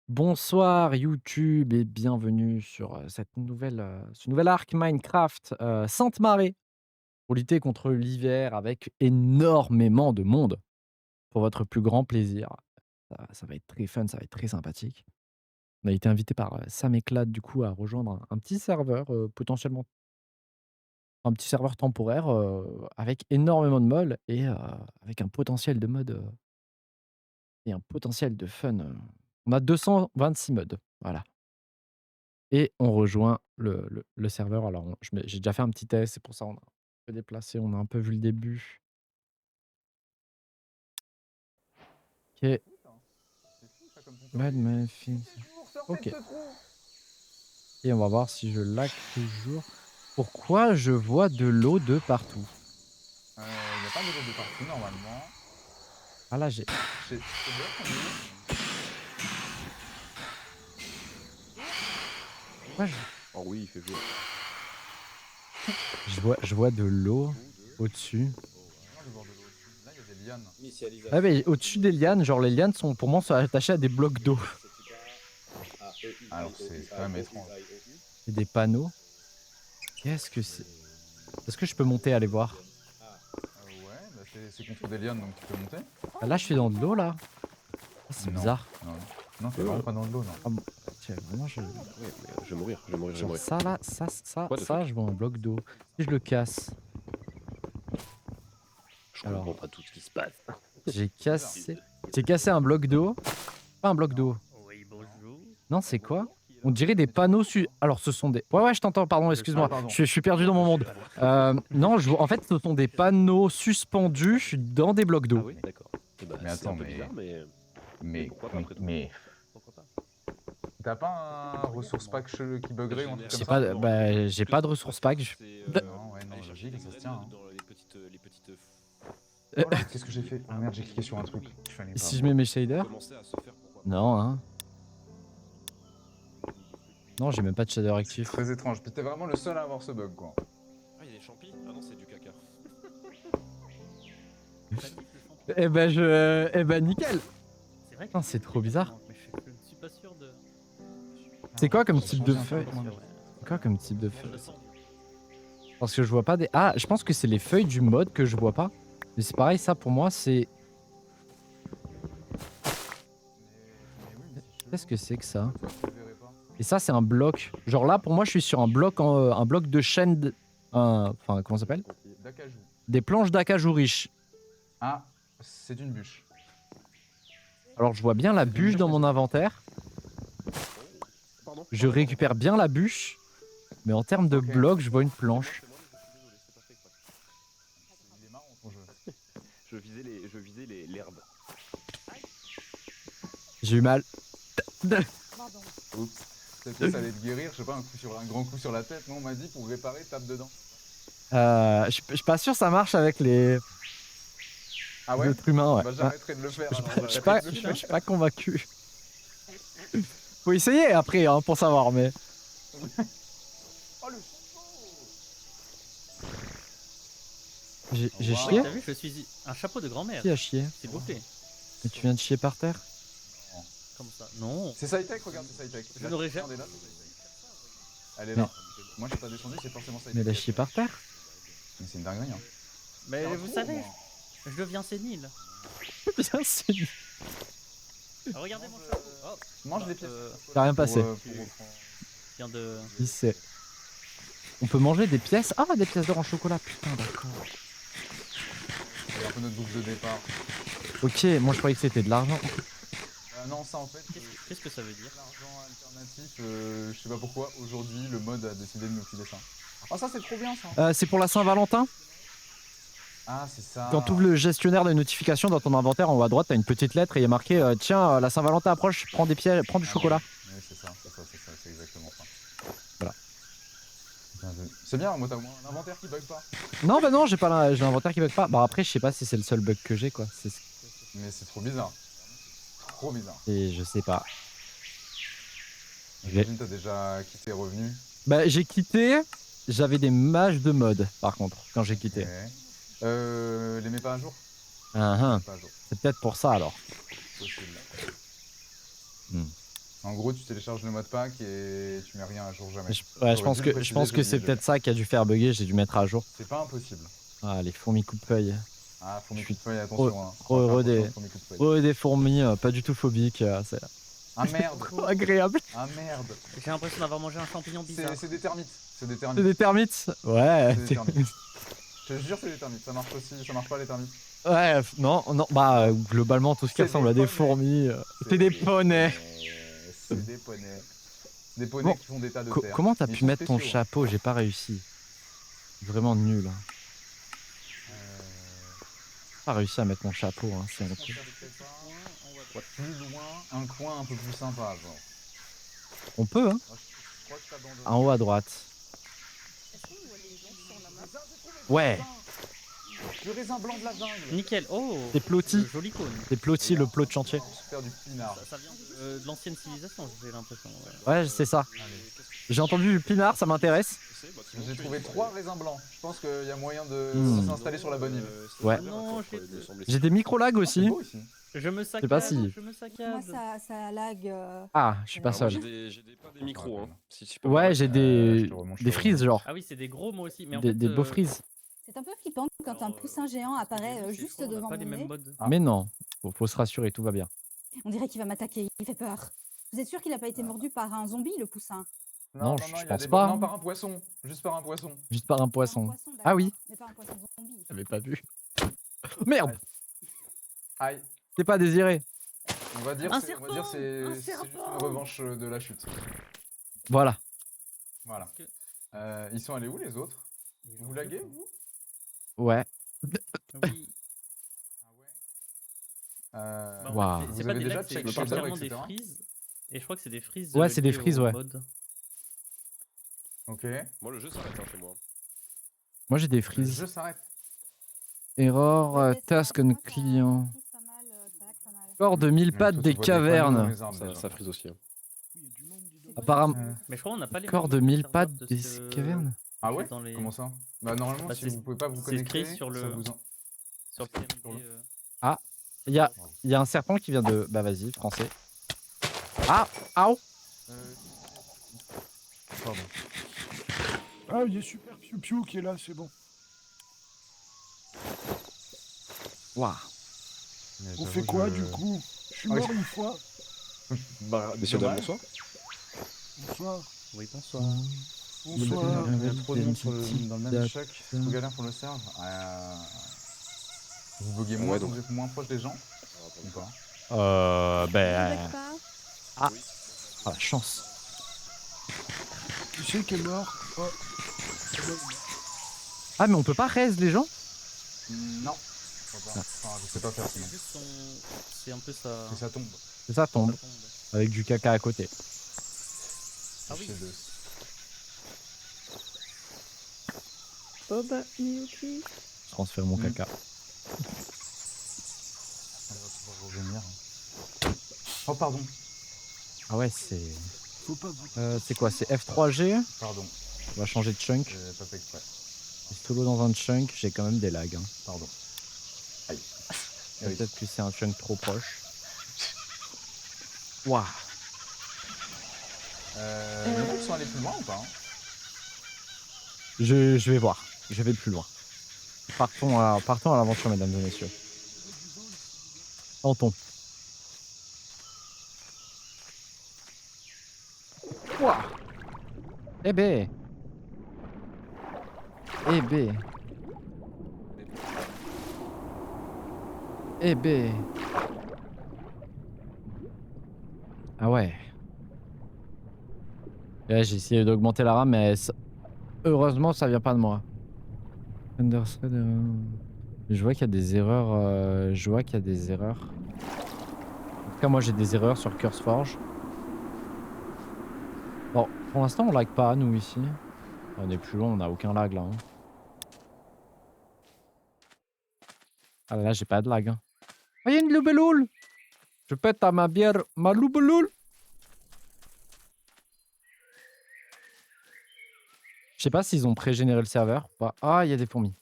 Bonsoir YouTube et bienvenue sur ce nouvel arc Minecraft Sainte-Marée pour lutter contre l'hiver avec énormément de monde pour votre plus grand plaisir. Ça va être très fun, ça va être très sympathique. On a été invité par Sam Éclate du coup à rejoindre un petit serveur, potentiellement un petit serveur temporaire avec énormément de mods et avec un potentiel de mode et un potentiel de fun. On a 226 mods, voilà. Et on rejoint le serveur. Alors j'ai déjà fait un petit test, c'est pour ça on a un peu déplacé, on a un peu vu le début. OK. Mad Memphis. OK. Et on va voir si je lag toujours. Pourquoi je vois de l'eau de partout? Il n'y a pas de l'eau de partout normalement. Ah là j'ai C'est bien qu'on est où? pourquoi Oh oui, il fait jour. je vois de l'eau au-dessus. Moi je vois de l'eau aussi. Là il y a des lianes. Ah mais au-dessus des lianes, genre les lianes sont pour moi sont attachées à des blocs d'eau Alors c'est quand même étrange. et des panneaux. Qu'est-ce que c'est? Est-ce que je peux monter aller voir? Ouais, bah c'est contre des lianes donc tu peux monter. Ah, là je suis dans de l'eau là? Ah, c'est Non, bizarre. non, non, t'es vraiment pas dans le dos, non. Ah bon, tiens, vraiment je Ouais, mais je vais mourir, je vais mourir, je vais genre mourir. ça là, What the ça, fuck? je vois un bloc d'eau. Si je le casse, Je comprends alors pas tout ce qui se passe. j'ai cassé un bloc d'eau. Pas un bloc d'eau. Oui, bonjour. Non, c'est quoi? On dirait des panneaux alors ce sont des ouais, je t'entends, pardon, excuse-moi. pardon. Je suis perdu dans mon monde. Non, en fait, ce sont des panneaux suspendus dans des blocs Ah d'eau. oui, d'accord. Eh ben, Mais c'est un attends, peu mais- bizarre, mais Mais, pourquoi pas après tout? mais Pourquoi pas? t'as pas un ressource pack qui buggerait ou un truc J'ai comme ça? pas j'ai pas de ressources pack. Non, ouais, non, logique, ça se tient. Hein. Euh, Oh là, qu'est-ce que j'ai fait? Oh merde, j'ai cliqué sur un truc. Je suis allé si je mets mes shaders? Non, hein. Non, j'ai même pas de shader actif. Très étrange. Puis t'es vraiment le seul à avoir ce bug quoi. Ah, il y a des champis? Ah non, c'est du caca. Eh ben nickel. C'est vrai Putain, c'est trop bizarre. Mais je ne suis pas sûr de. C'est quoi comme Ça type change de un peu, feuille? comment dire. C'est quoi comme type de feuille? Je le sens. Parce que je vois pas des... Ah, je pense que c'est les feuilles du mode que je vois pas. Mais c'est pareil, ça pour moi, c'est... Qu'est-ce que c'est que ça? Et ça, c'est un bloc. Genre là, pour moi, je suis sur un bloc de chêne... Enfin, comment ça s'appelle? D'acajou. Des planches d'acajou riche. Ah, c'est une bûche. Alors, je vois bien la bûche dans mon inventaire. Pardon? Je récupère bien la bûche. Mais en termes de Ok. blocs, je vois une planche. Il est marrant ton jeu. Je visais l'herbe. J'ai eu mal. Oups. Peut-être que ça allait te guérir, je sais pas, un grand coup sur la tête. Non, on m'a dit pour réparer, tape dedans. Je suis pas sûr que ça marche avec les Ah ouais? êtres humains, ouais. Bah j'arrêterai de le faire. alors, Je suis j'arrêterai de le faire. suis pas convaincu. Faut essayer après hein, pour savoir, mais... Oh le J'ai Wow. chié? T'as vu, je suis un chapeau de grand-mère. Qui a chié? S'il vous plaît. Mais tu viens de chier par terre? Comme ça. Non. C'est SciTech, regarde, c'est SciTech. Je n'aurais jamais- Regardez là. Elle est là. Moi je suis pas descendu, c'est forcément SciTech. Mais elle a chié par terre? Mais c'est une dinguerie hein. Mais J'en vous trouve, savez, moi. je deviens sénile. Bien sûr. Regardez mon chapeau. Oh, Mange les pièces. T'as rien passé. je viens de. Il sait. On peut manger des pièces? Ah, des pièces d'or en chocolat, putain, d'accord. C'est un peu notre boucle de départ. Ok, moi je croyais que c'était de l'argent. Non, ça en fait, Qu'est-ce que ça veut dire? l'argent alternatif, je sais pas pourquoi, aujourd'hui le mode a décidé de nous filer ça. Oh ça c'est trop bien ça. C'est pour la Saint-Valentin? Ah c'est ça. Quand tu ouvres le gestionnaire de notifications dans ton inventaire, en haut à droite, t'as une petite lettre et il y a marqué tiens, la Saint-Valentin approche, prends des pièces, prends du chocolat. Oui c'est ça, c'est exactement ça. Voilà. Bien vu. C'est bien, moi t'as au moins un inventaire qui bug pas. Non, bah non, j'ai l'inventaire qui bug pas. Bah après, je sais pas si c'est le seul bug que j'ai, quoi. Mais c'est trop bizarre. Trop bizarre. Et je sais pas. J'imagine t'as déjà quitté Revenu. Bah j'ai quitté, j'avais des mages de mode, par contre, quand j'ai quitté. Ouais. Les mets pas à jour? Ah, ah. Pas à jour. C'est peut-être pour ça alors. Possible. En gros, tu télécharges le modpack et tu mets rien à jour jamais. Ouais, je J'aurais pense dû le que, je préciser, pense j'ai que oublié c'est de le peut-être dire. ça qui a dû faire bugger, j'ai dû mettre à jour. C'est pas impossible. Ah, les fourmis coupe-feuille. Ah, Je fourmis suis coup de feuille, trop, attention. Hein. trop Faut faire heureux attention des, aux fourmis coup de feuille. trop heureux des fourmis, pas du tout phobique. C'est Ah merde. trop agréable. Ah merde. J'ai l'impression d'avoir mangé un champignon bizarre. C'est des termites. C'est des C'est termites. des termites. Ouais. C'est des termites. Je te jure, c'est des termites. Ça marche aussi. Ça marche pas les termites. Ouais, non, non, bah globalement tout ce qui C'est ressemble des à des poneys. fourmis, c'est des poneys. C'est des poneys. Des poneys Bon, qui font des tas de terre. comment t'as Mais ils pu sont mettre ton spéciaux, hein. chapeau? J'ai pas réussi. Vraiment nul. Hein. Pas réussi à mettre mon chapeau, hein, c'est On honteux. chercherait pas plus loin, un coin un peu plus sympa, genre. On peut, hein? Moi, je crois que t'abandonnes. En haut à droite. Ouais, Le raisin blanc de la jungle. Nickel. Oh, c'est plotti. joli cône. C'est plotti, le plot de chantier. Faire du pinard. Ça vient de l'ancienne civilisation, j'ai l'impression. Ouais. Ouais, c'est ça. Allez. J'ai entendu le pinard, ça m'intéresse. J'ai trouvé 3 raisins blancs. Je pense qu'il y a moyen de s'installer sur la bonne île. Ouais. Non, J'ai des micro-lags C'est aussi. beau ici. Je me sais pas saccade, si- je me Moi, saccade. ça lag. Ah, je suis pas Alors, seul. Pas des micros, hein. Si tu peux Ouais, me j'ai je des te remonte, je des te frises genre. Ah oui, c'est des gros mots aussi. Mais en Des, fait, des beaux frises. C'est un peu flippant quand un poussin géant apparaît c'est juste faux, on a devant pas mon les mêmes nez. modes. Ah. Mais non, faut se rassurer, tout va bien. On dirait qu'il va m'attaquer, il fait peur. Vous êtes sûr qu'il n'a pas été mordu par un zombie, le poussin? Non, Non, je il y a pense des- pas. Non, par un poisson. Juste par un poisson. Juste par un Par un poisson. poisson, Ah oui. d'accord, mais pas un poisson zombie. J'avais pas vu. Merde, Aïe. c'est pas désiré. On va dire Un c'est serpent, c'est juste une revanche de la chute. Voilà. Voilà. Ils sont allés où les autres? Vous laguez vous? Ouais. Oui. Ah Bah, en Waouh. fait, Vous c'est pas avez des déjà lags, c'est checké clairement Shadow, des etc. frises. Et je crois que c'est des frises. Ouais, c'est des liées frises, au ouais. mode. Ok. Moi, le jeu s'arrête hein, chez moi. Moi j'ai des Le frises. jeu s'arrête. Error, Ouais, mais ça- task moi, on ça client. frise pas mal, ça lag pas mal. Corps de mille Ouais, pattes toi, des tu vois des panneaux dans cavernes. les arbres, déjà. Ça frise aussi. Hein. C'est quoi, Apparemment- ça Mais je crois qu'on n'a pas les Corps mêmes de modes mille serveur pattes de des ce- cavernes. Ah ouais? dans les- Comment ça? Bah normalement Bah, si c'est- vous pouvez pas vous c'est écrit connecter, sur ça le- vous Sur le PMD, Sur le- Ah, il y a un serpent qui vient de... Bah vas-y, français. Ah, au. Pardon. Ah, il y a Super Piu Piu qui est là, c'est bon. Waouh. Mais On j'avoue, fait quoi je- du coup? Je suis Ah, mort je- une fois. Bah, Messieurs, dames, dommage. bonsoir. Bonsoir. Oui, bonsoir. Bonsoir. Il y a trop de monde dans le même Date. choc. Faut galère pour le serve. Vous buguez moins, Ouais, donc donc. vous êtes moins proche des gens ou pas? Ben... pas. Ah, la chance. Qui c'est qui est mort? Oh. Ah, mais on peut pas raise les gens? Non. Je crois pas. Enfin, je sais pas faire sinon. Juste c'est un peu ça. Et ça tombe. C'est ça tombe. ça tombe. Avec du caca à côté. Ah oui. Chez deux. Je transfère mon caca. On va pouvoir revenir. Oh pardon. Ah ouais, c'est... Faut pas vous. c'est quoi? C'est F3G? Pardon. On va changer de chunk. J'ai pas fait exprès. Solo dans un chunk, j'ai quand même des lags. Hein. Pardon. Aïe. Ah oui. Peut-être que c'est un chunk trop proche. Waouh. Ils sont allés plus loin ou pas hein? Je vais voir. Je vais plus loin. Partons à l'aventure, mesdames et messieurs. Tentons. Waouh. Eh ben. Eh ben. Eh ben. Ah ouais. Et là, j'ai essayé d'augmenter la RAM, mais heureusement, ça vient pas de moi. Underthread, je vois qu'il y a des erreurs. Je vois qu'il y a des erreurs. En tout cas, moi, j'ai des erreurs sur CurseForge. Bon, pour l'instant, on lag pas, nous, ici. On est plus loin, on n'a aucun lag, là. Hein. Ah là, j'ai pas de lag. Hein. Oh, il y a une loubeloule. Je pète à ma bière, ma loubeloule. Je sais pas s'ils ont pré-généré le serveur ou pas. Ah, il y a des fourmis.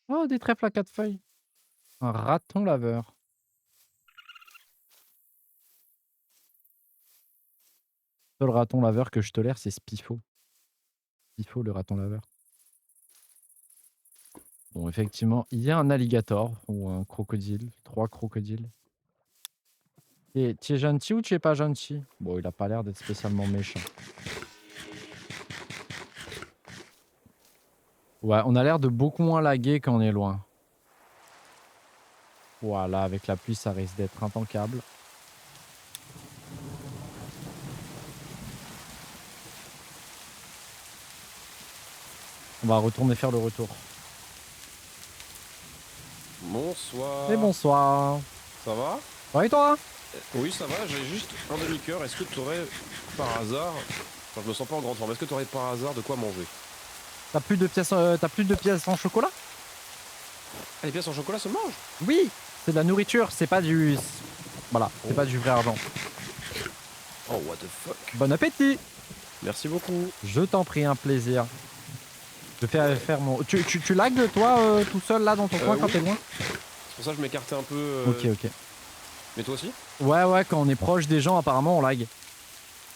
Oh, des trèfles à 4 feuilles. Un raton laveur. Seul raton laveur que je tolère, c'est Spifo. Spifo, le raton laveur. Bon, effectivement, il y a un alligator ou un crocodile. 3 crocodiles. Et tu es gentil ou tu es pas gentil? Bon, il a pas l'air d'être spécialement méchant. Ouais, on a l'air de beaucoup moins laguer quand on est loin. Voilà, avec la pluie, ça risque d'être impeccable. On va retourner faire le retour. Bonsoir. Et bonsoir. Ça va? Ouais, et toi? Oui, ça va, j'ai juste un demi-cœur. Est-ce que tu aurais par hasard. Enfin, je me sens pas en grande forme. Est-ce que tu aurais par hasard de quoi manger? T'as plus de pièces en chocolat? Ah, les pièces en chocolat se mangent? Oui, c'est de la nourriture, c'est pas du... Voilà, c'est pas du vrai argent. Oh, what the fuck. Bon appétit! Merci beaucoup. Je t'en prie, un plaisir. Je vais faire mon... Tu lagues toi tout seul là dans ton coin quand oui. t'es loin? C'est pour ça que je m'écartais un peu. Ok. Mais toi aussi? Ouais, quand on est proche des gens, apparemment on lag.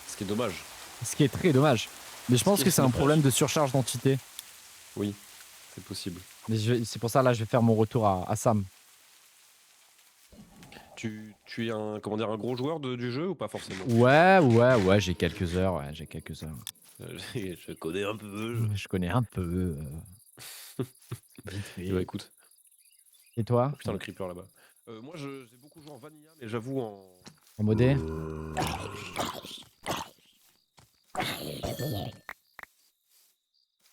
Ce qui est dommage. Ce qui est très dommage. Mais je pense que c'est un problème de surcharge d'entité. Oui, c'est possible. Mais c'est pour ça là je vais faire mon retour à Sam. Tu es un, comment dire, un gros joueur du jeu ou pas forcément? Ouais, j'ai quelques heures, Je connais un peu. Je connais un peu. Vite fait. Bah écoute. Et toi? Putain, le creeper là-bas. Moi, j'ai beaucoup joué en vanilla, mais j'avoue en. En modé?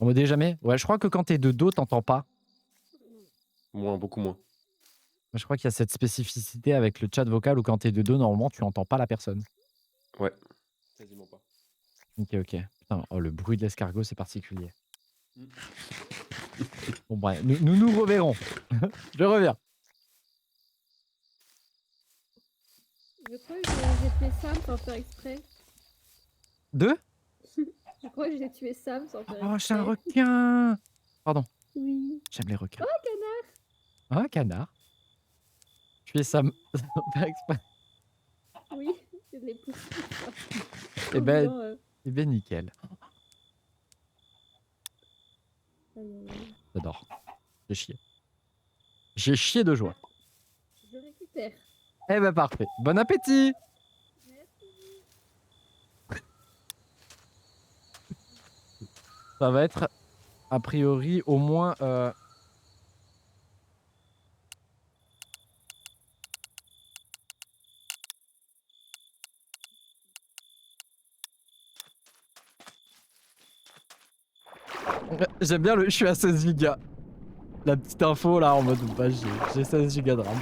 En modé jamais? Ouais, je crois que quand t'es de dos, t'entends pas. Moins, beaucoup moins. Je crois qu'il y a cette spécificité avec le chat vocal où quand t'es de dos, normalement, tu entends pas la personne. Ouais. Quasiment pas. Ok. Putain, oh, le bruit de l'escargot, c'est particulier. Bon, bref, nous reverrons. Je reviens. Je crois que j'ai tué Sam sans faire exprès. Deux? Je crois que j'ai tué Sam sans faire exprès. Oh, c'est un requin! Pardon, Oui. j'aime les requins. Oh, canard! Ah, un canard. Tu es Sam sans faire exprès. Oui, je l'ai poussé. Eh ben, nickel. J'adore. J'ai chié. J'ai chié de joie. Je récupère. Eh ben, parfait. Bon appétit! Ça va être, a priori, au moins... J'aime bien je suis à 16 gigas. La petite info là en mode bah, j'ai 16 gigas de RAM.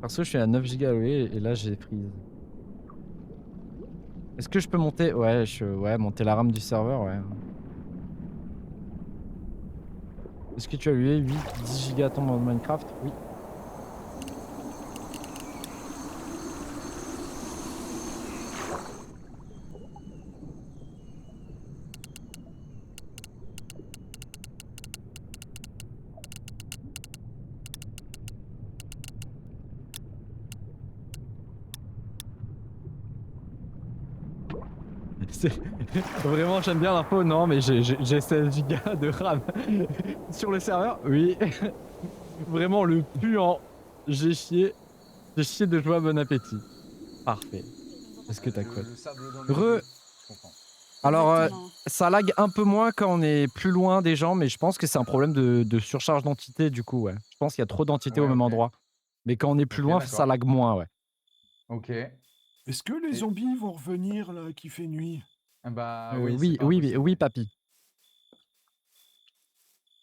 Perso je suis à 9 gigas et là j'ai freeze. Est-ce que je peux monter? Ouais, monter la RAM du serveur, ouais. Est-ce que tu as eu 8-10 gigas à ton mode Minecraft? Oui. Vraiment j'aime bien l'info, non mais j'ai 16 gigas de RAM sur le serveur, oui. Vraiment le puant, j'ai chié de joie, bon appétit. Parfait. Est-ce que t'as quoi? Alors ça lag un peu moins quand on est plus loin des gens, mais je pense que c'est un problème de surcharge d'entités du coup, ouais. Je pense qu'il y a trop d'entités au même endroit. Mais quand on est plus loin, ça lag moins, ouais. Ok. Est-ce que les zombies vont revenir là, qu'il fait nuit? Bah oui, papy.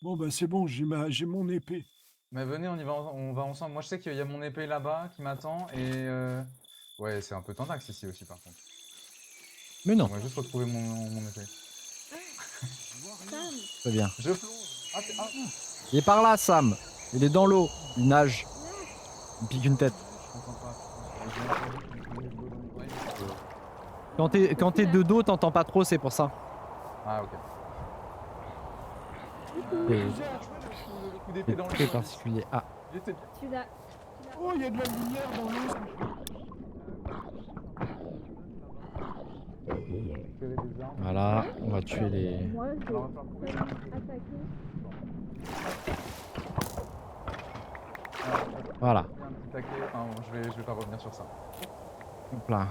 Bon bah c'est bon, j'ai mon épée. Mais venez, on va ensemble. Moi je sais qu'il y a mon épée là-bas qui m'attend et ouais, c'est un peu tendax ici aussi par contre. Mais non. On va juste retrouver mon épée. Sam! Très bien. Je plonge. Il est par là, Sam. Il est dans l'eau. Il nage. Il pique une tête. Quand t'es de dos, t'entends pas trop, c'est pour ça. Ah ok. C'est très particulier. Ah. Tu l'as. Oh, il y a de la lumière dans l'eau. Récupérer des armes. Voilà, on va tuer les... Moi, je Alors, on va faire courir. vais attaquer. Voilà. Un petit taquet. Enfin, bon, je vais pas revenir sur ça. Hop là.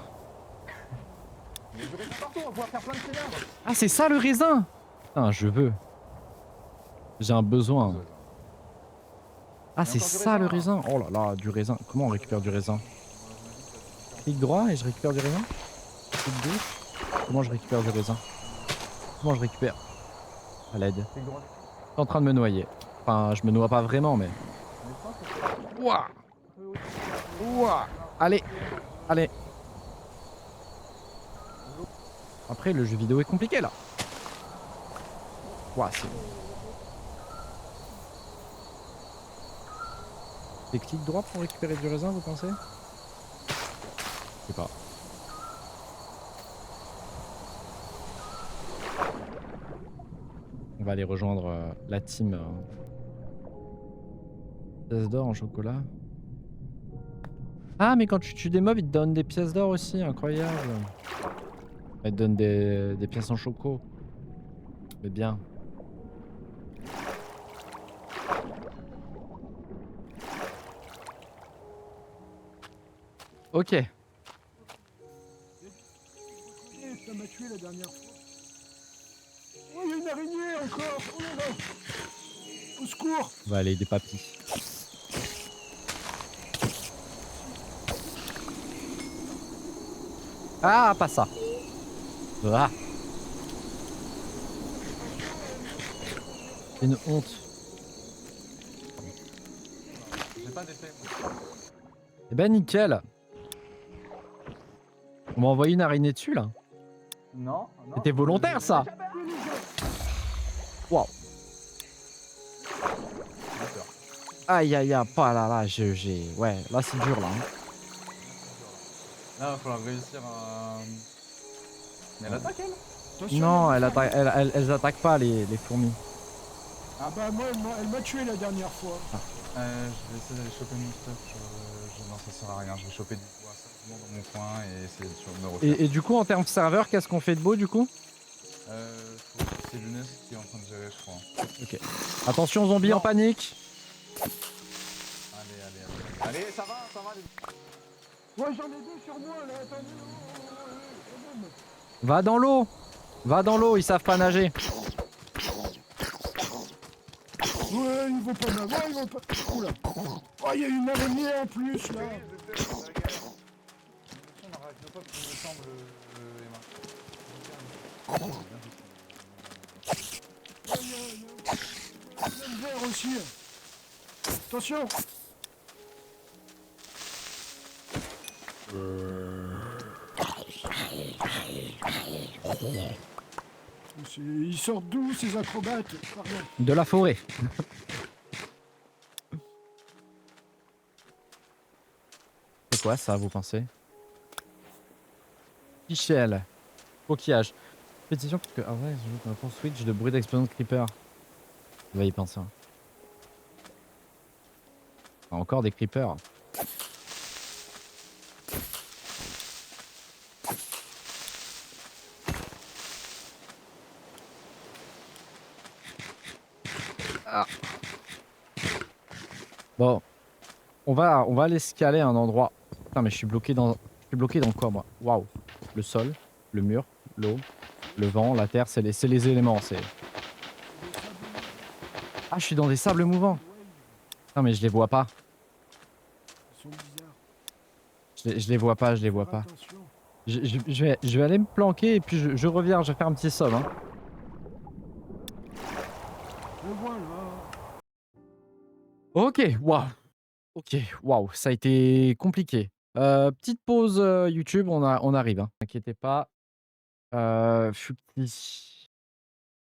Il y a du raisin partout, on va pouvoir faire plein de cénards. Ah, c'est ça le raisin! Putain, je veux. J'ai un besoin. Ah, c'est encore du ça le raisin. raisin! Oh là là, du raisin. Comment on récupère du raisin? Clic droit et je récupère du raisin? Clic gauche? Comment je récupère du raisin? Comment je récupère? À l'aide. Je Clic droit. suis en train de me noyer. Enfin, je me noie pas vraiment, mais... Mais je pense que Ouah! Ouah! Allez! Allez! Après, le jeu vidéo est compliqué, là. Ouah, c'est... C'est clic droit pour récupérer du raisin, vous pensez? Je sais pas. On va aller rejoindre la team. Pièces d'or en chocolat. Ah, mais quand tu tues des mobs, ils te donnent des pièces d'or aussi, incroyable. Ils te donnent des pièces en choco. Mais bien. Ok. Eh, ça m'a tué la dernière fois. Oh, il y a une araignée encore. Oh là là. Au secours. On va aller des papis. Ah, pas ça. Ah. C'est une honte. j'ai pas d'effet. Eh ben nickel. On m'a envoyé une araignée dessus là. Non, non. C'était volontaire ça. Waouh. Aïe aïe aïe, pas là là, j'ai... Ouais, là c'est dur là. Hein. Là, il va falloir réussir à... Mais elle attaque, elle? Attention, Non, il y a des femmes. elles attaquent pas les fourmis. Ah bah moi, elle m'a tué la dernière fois. Je vais essayer d'aller choper mon stuff. Non, ça sert à rien. Je vais choper du bois simplement dans mon coin et essayer de me refaire. Et du coup, en termes de serveur, qu'est-ce qu'on fait de beau du coup? C'est Younes qui est en train de gérer, je crois. Ok. Attention, zombies en panique. Allez, allez, ça va, les... Ouais, j'en ai deux sur moi là, attendez. Va dans l'eau. Va dans l'eau, ils savent pas nager. Ouais, ils vont pas m'avoir, ils vont pas... Oula. Oh, il y a une araignée en plus là. On arrête le pop, il me semble, Emma. Il y a une vert aussi. Attention. Ils sortent d'où ces acrobates? Pardon. De la forêt. C'est quoi ça, vous pensez? Michel. Coquillage. Pétition parce que... Ah ouais, je joue pour Switch de bruit d'explosion de creeper. On va y penser. Hein. Ah, encore des creepers. Ah. Bon. On va aller se caler à un endroit. Putain, mais je suis bloqué dans quoi, moi? Waouh. Le sol, le mur, l'eau, le vent, la terre, c'est les éléments. Ah, je suis dans des sables mouvants. Non, mais je les vois pas. Ils sont bizarres. Je les vois pas, je les vois pas. Attention. Je vais aller me planquer et puis je reviens, je vais faire un petit somme. Hein. Le voilà. Ok, waouh. Ok, waouh, ça a été compliqué. Petite pause YouTube, on arrive. Hein. N'inquiétez pas. Fucti.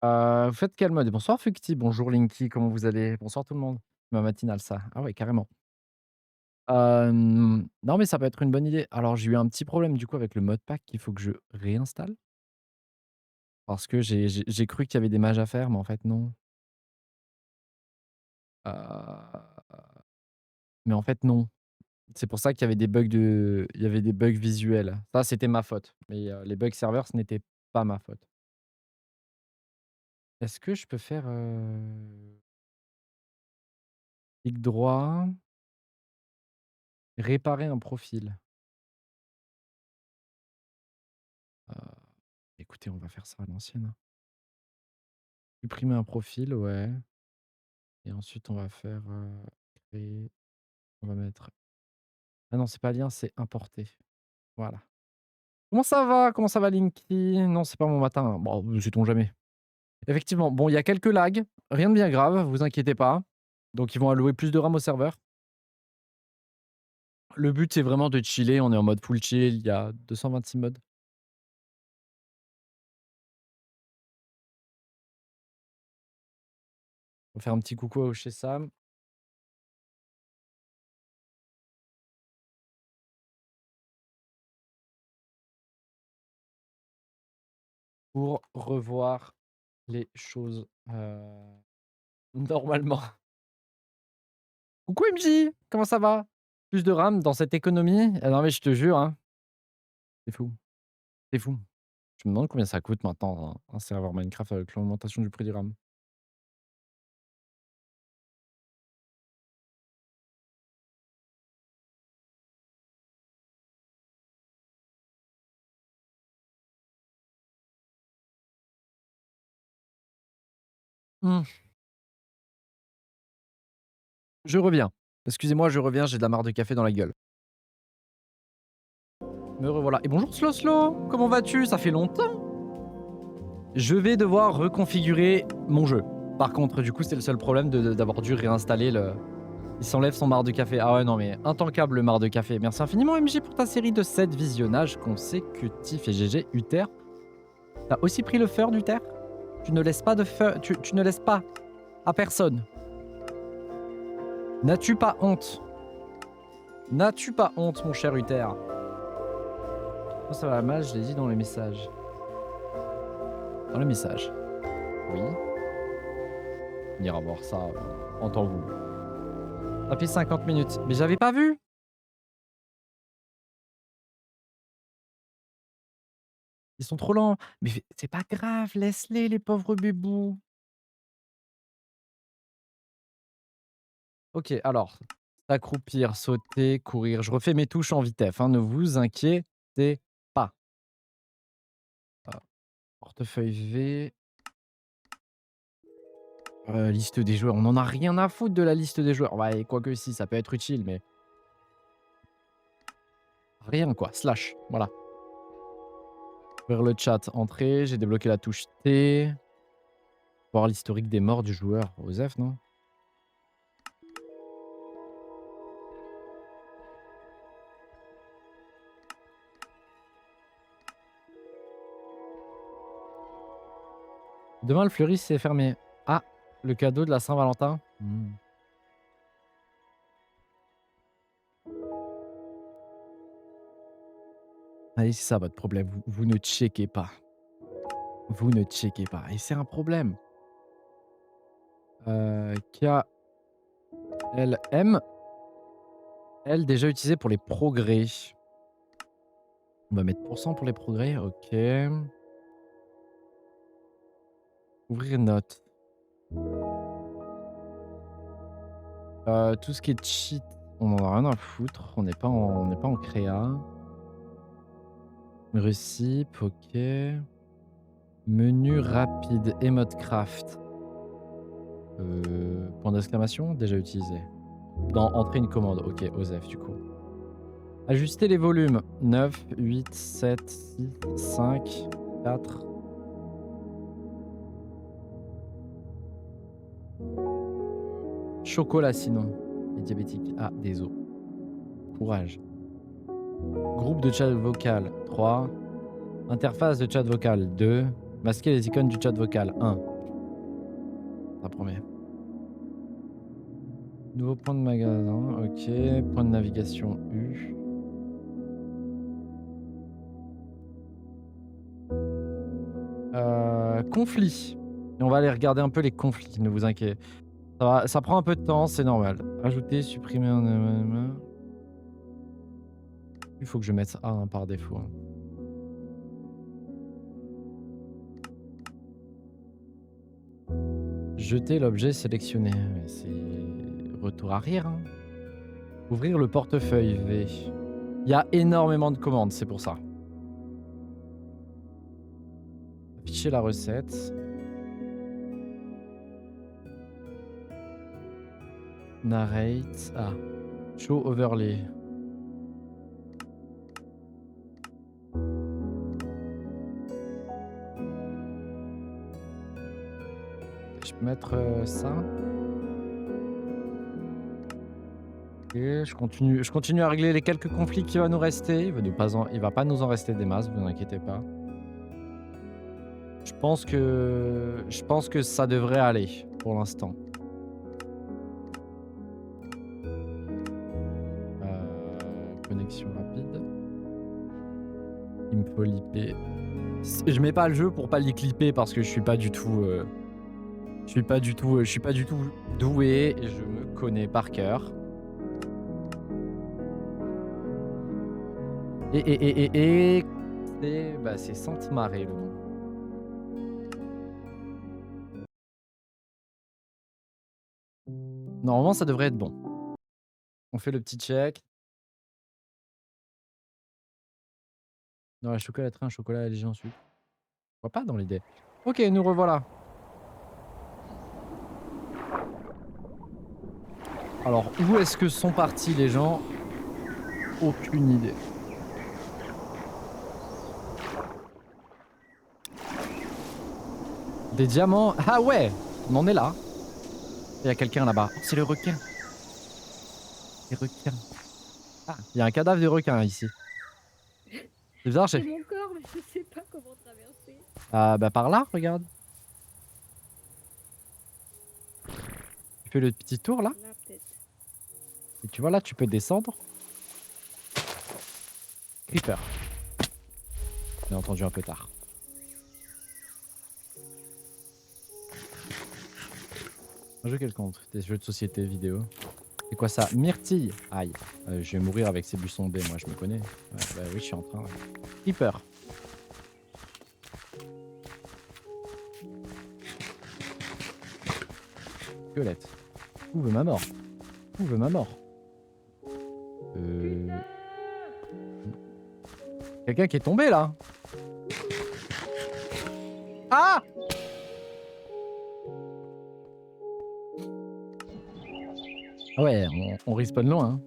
Vous faites quel mode? Bonsoir Fucti, bonjour Linky, comment vous allez? Bonsoir tout le monde. Ma matinale ça. Ah ouais, carrément. Non mais ça peut être une bonne idée. Alors j'ai eu un petit problème du coup avec le modpack qu'il faut que je réinstalle. Parce que j'ai cru qu'il y avait des mages à faire, mais en fait non. Mais en fait non. C'est pour ça qu'il y avait des bugs visuels. Ça c'était ma faute. Mais les bugs serveurs ce n'était pas ma faute. Est-ce que je peux faire, clic droit, réparer un profil? Heu, écoutez, on va faire ça à l'ancienne, hein. Supprimer un profil, ouais et ensuite on va faire, créer, on va mettre ah non, c'est pas lien, c'est importer. Voilà. Comment ça va? Comment ça va Linky? Non, c'est pas mon matin, hein. Bon, sait-on jamais. Effectivement, bon, il y a quelques lags, rien de bien grave, vous inquiétez pas. Donc ils vont allouer plus de RAM au serveur. Le but, c'est vraiment de chiller, on est en mode full chill, il y a 226 modes. On va faire un petit coucou à chez Sam. Pour revoir les choses, normalement. Coucou MJ, comment ça va? Plus de RAM dans cette économie? Ah non mais je te jure, hein, c'est fou, c'est fou. Je me demande combien ça coûte maintenant un serveur Minecraft avec l'augmentation du prix du RAM. Mmh. Je reviens. Excusez-moi, je reviens, j'ai de la marre de café dans la gueule. Me revoilà et bonjour Slow Slow, comment vas-tu? Ça fait longtemps. Je vais devoir reconfigurer mon jeu. Par contre, du coup, c'est le seul problème d'avoir dû réinstaller le il s'enlève son marc de café. Ah ouais, non mais intankable le marc de café. Merci infiniment MJ pour ta série de 7 visionnages consécutifs et GG Uther. T'as aussi pris le fur d'Uther? Tu ne laisses pas de fur, tu ne laisses pas à personne. N'as-tu pas honte? N'as-tu pas honte, mon cher Uther? Oh, ça va mal, je l'ai dit dans les messages. Dans les messages. Oui. On ira voir ça en temps voulu. Ça fait 50 minutes. Mais j'avais pas vu! Ils sont trop lents. Mais c'est pas grave, laisse-les, les pauvres bébous. Ok, alors. S'accroupir, sauter, courir. Je refais mes touches en vitef, hein, ne vous inquiétez pas. Portefeuille V. Liste des joueurs. On en a rien à foutre de la liste des joueurs. Ouais, quoique si, ça peut être utile, mais... Rien quoi, slash, voilà. Ouvrir le chat, entrée, j'ai débloqué la touche T. Voir l'historique des morts du joueur. Osef, non? Demain, le fleuriste est fermé. Ah, le cadeau de la Saint-Valentin. Allez, c'est ça votre problème. Vous ne checkez pas. Vous ne checkez pas. Et c'est un problème. KLM. Elle, déjà utilisée pour les progrès. On va mettre % pour les progrès. Ok. Ouvrir note. Tout ce qui est cheat, on en a rien à foutre. On n'est pas en créa. Récip, ok. Menu rapide, emote craft. Point d'exclamation, déjà utilisé. Dans entrer une commande, ok, OSEF du coup. Ajuster les volumes. 9, 8, 7, 6, 5, 4. Chocolat sinon. Les diabétiques. Ah, des os. Courage. Groupe de chat vocal 3. Interface de chat vocal 2. Masquer les icônes du chat vocal 1. Ça promet. Nouveau point de magasin, ok. Point de navigation U. Conflit. Et on va aller regarder un peu les conflits, ne vous inquiétez. Ça prend un peu de temps, c'est normal. Ajouter, supprimer un... Il faut que je mette A par défaut. Jeter l'objet sélectionné. C'est retour arrière. Hein. Ouvrir le portefeuille V. Il y a énormément de commandes, c'est pour ça. Afficher la recette. Narrate. Ah. Show overlay. Je peux mettre ça. Et je continue à régler les quelques conflits qui vont nous rester. Il va pas nous en rester des masses, vous inquiétez pas. Je pense que ça devrait aller pour l'instant. Connexion rapide. Il me faut l'IP. Je mets pas le jeu pour pas l'y clipper parce que je suis pas du tout doué et je me connais par cœur. Et c'est Sainte-Marée le nom. Normalement ça devrait être bon. On fait le petit check. Dans la chocolaterie, un chocolat léger ensuite. Je vois pas dans l'idée. Ok, nous revoilà. Alors, où est-ce que sont partis les gens? Aucune idée. Des diamants. Ah ouais, on en est là. Il y a quelqu'un là-bas. Oh, c'est le requin. Les requins. Ah, il y a un cadavre de requin ici. C'est bizarre, C'est mon corps, mais je sais pas comment traverser. Ah bah par là, regarde. Tu fais le petit tour là. Là, peut-être. Et tu vois là, tu peux descendre. Creeper. J'ai entendu un peu tard. Un jeu quelconque, des jeux de société vidéo. C'est quoi ça? Myrtille. Aïe. Je vais mourir avec ces buissons B, moi je me connais. Ouais, bah oui, je suis en train. Ouais. Creeper. Squelette. Où veut ma mort? Où veut ma mort? Quelqu'un qui est tombé là? Ah! Ah ouais, on respawn loin. Hein.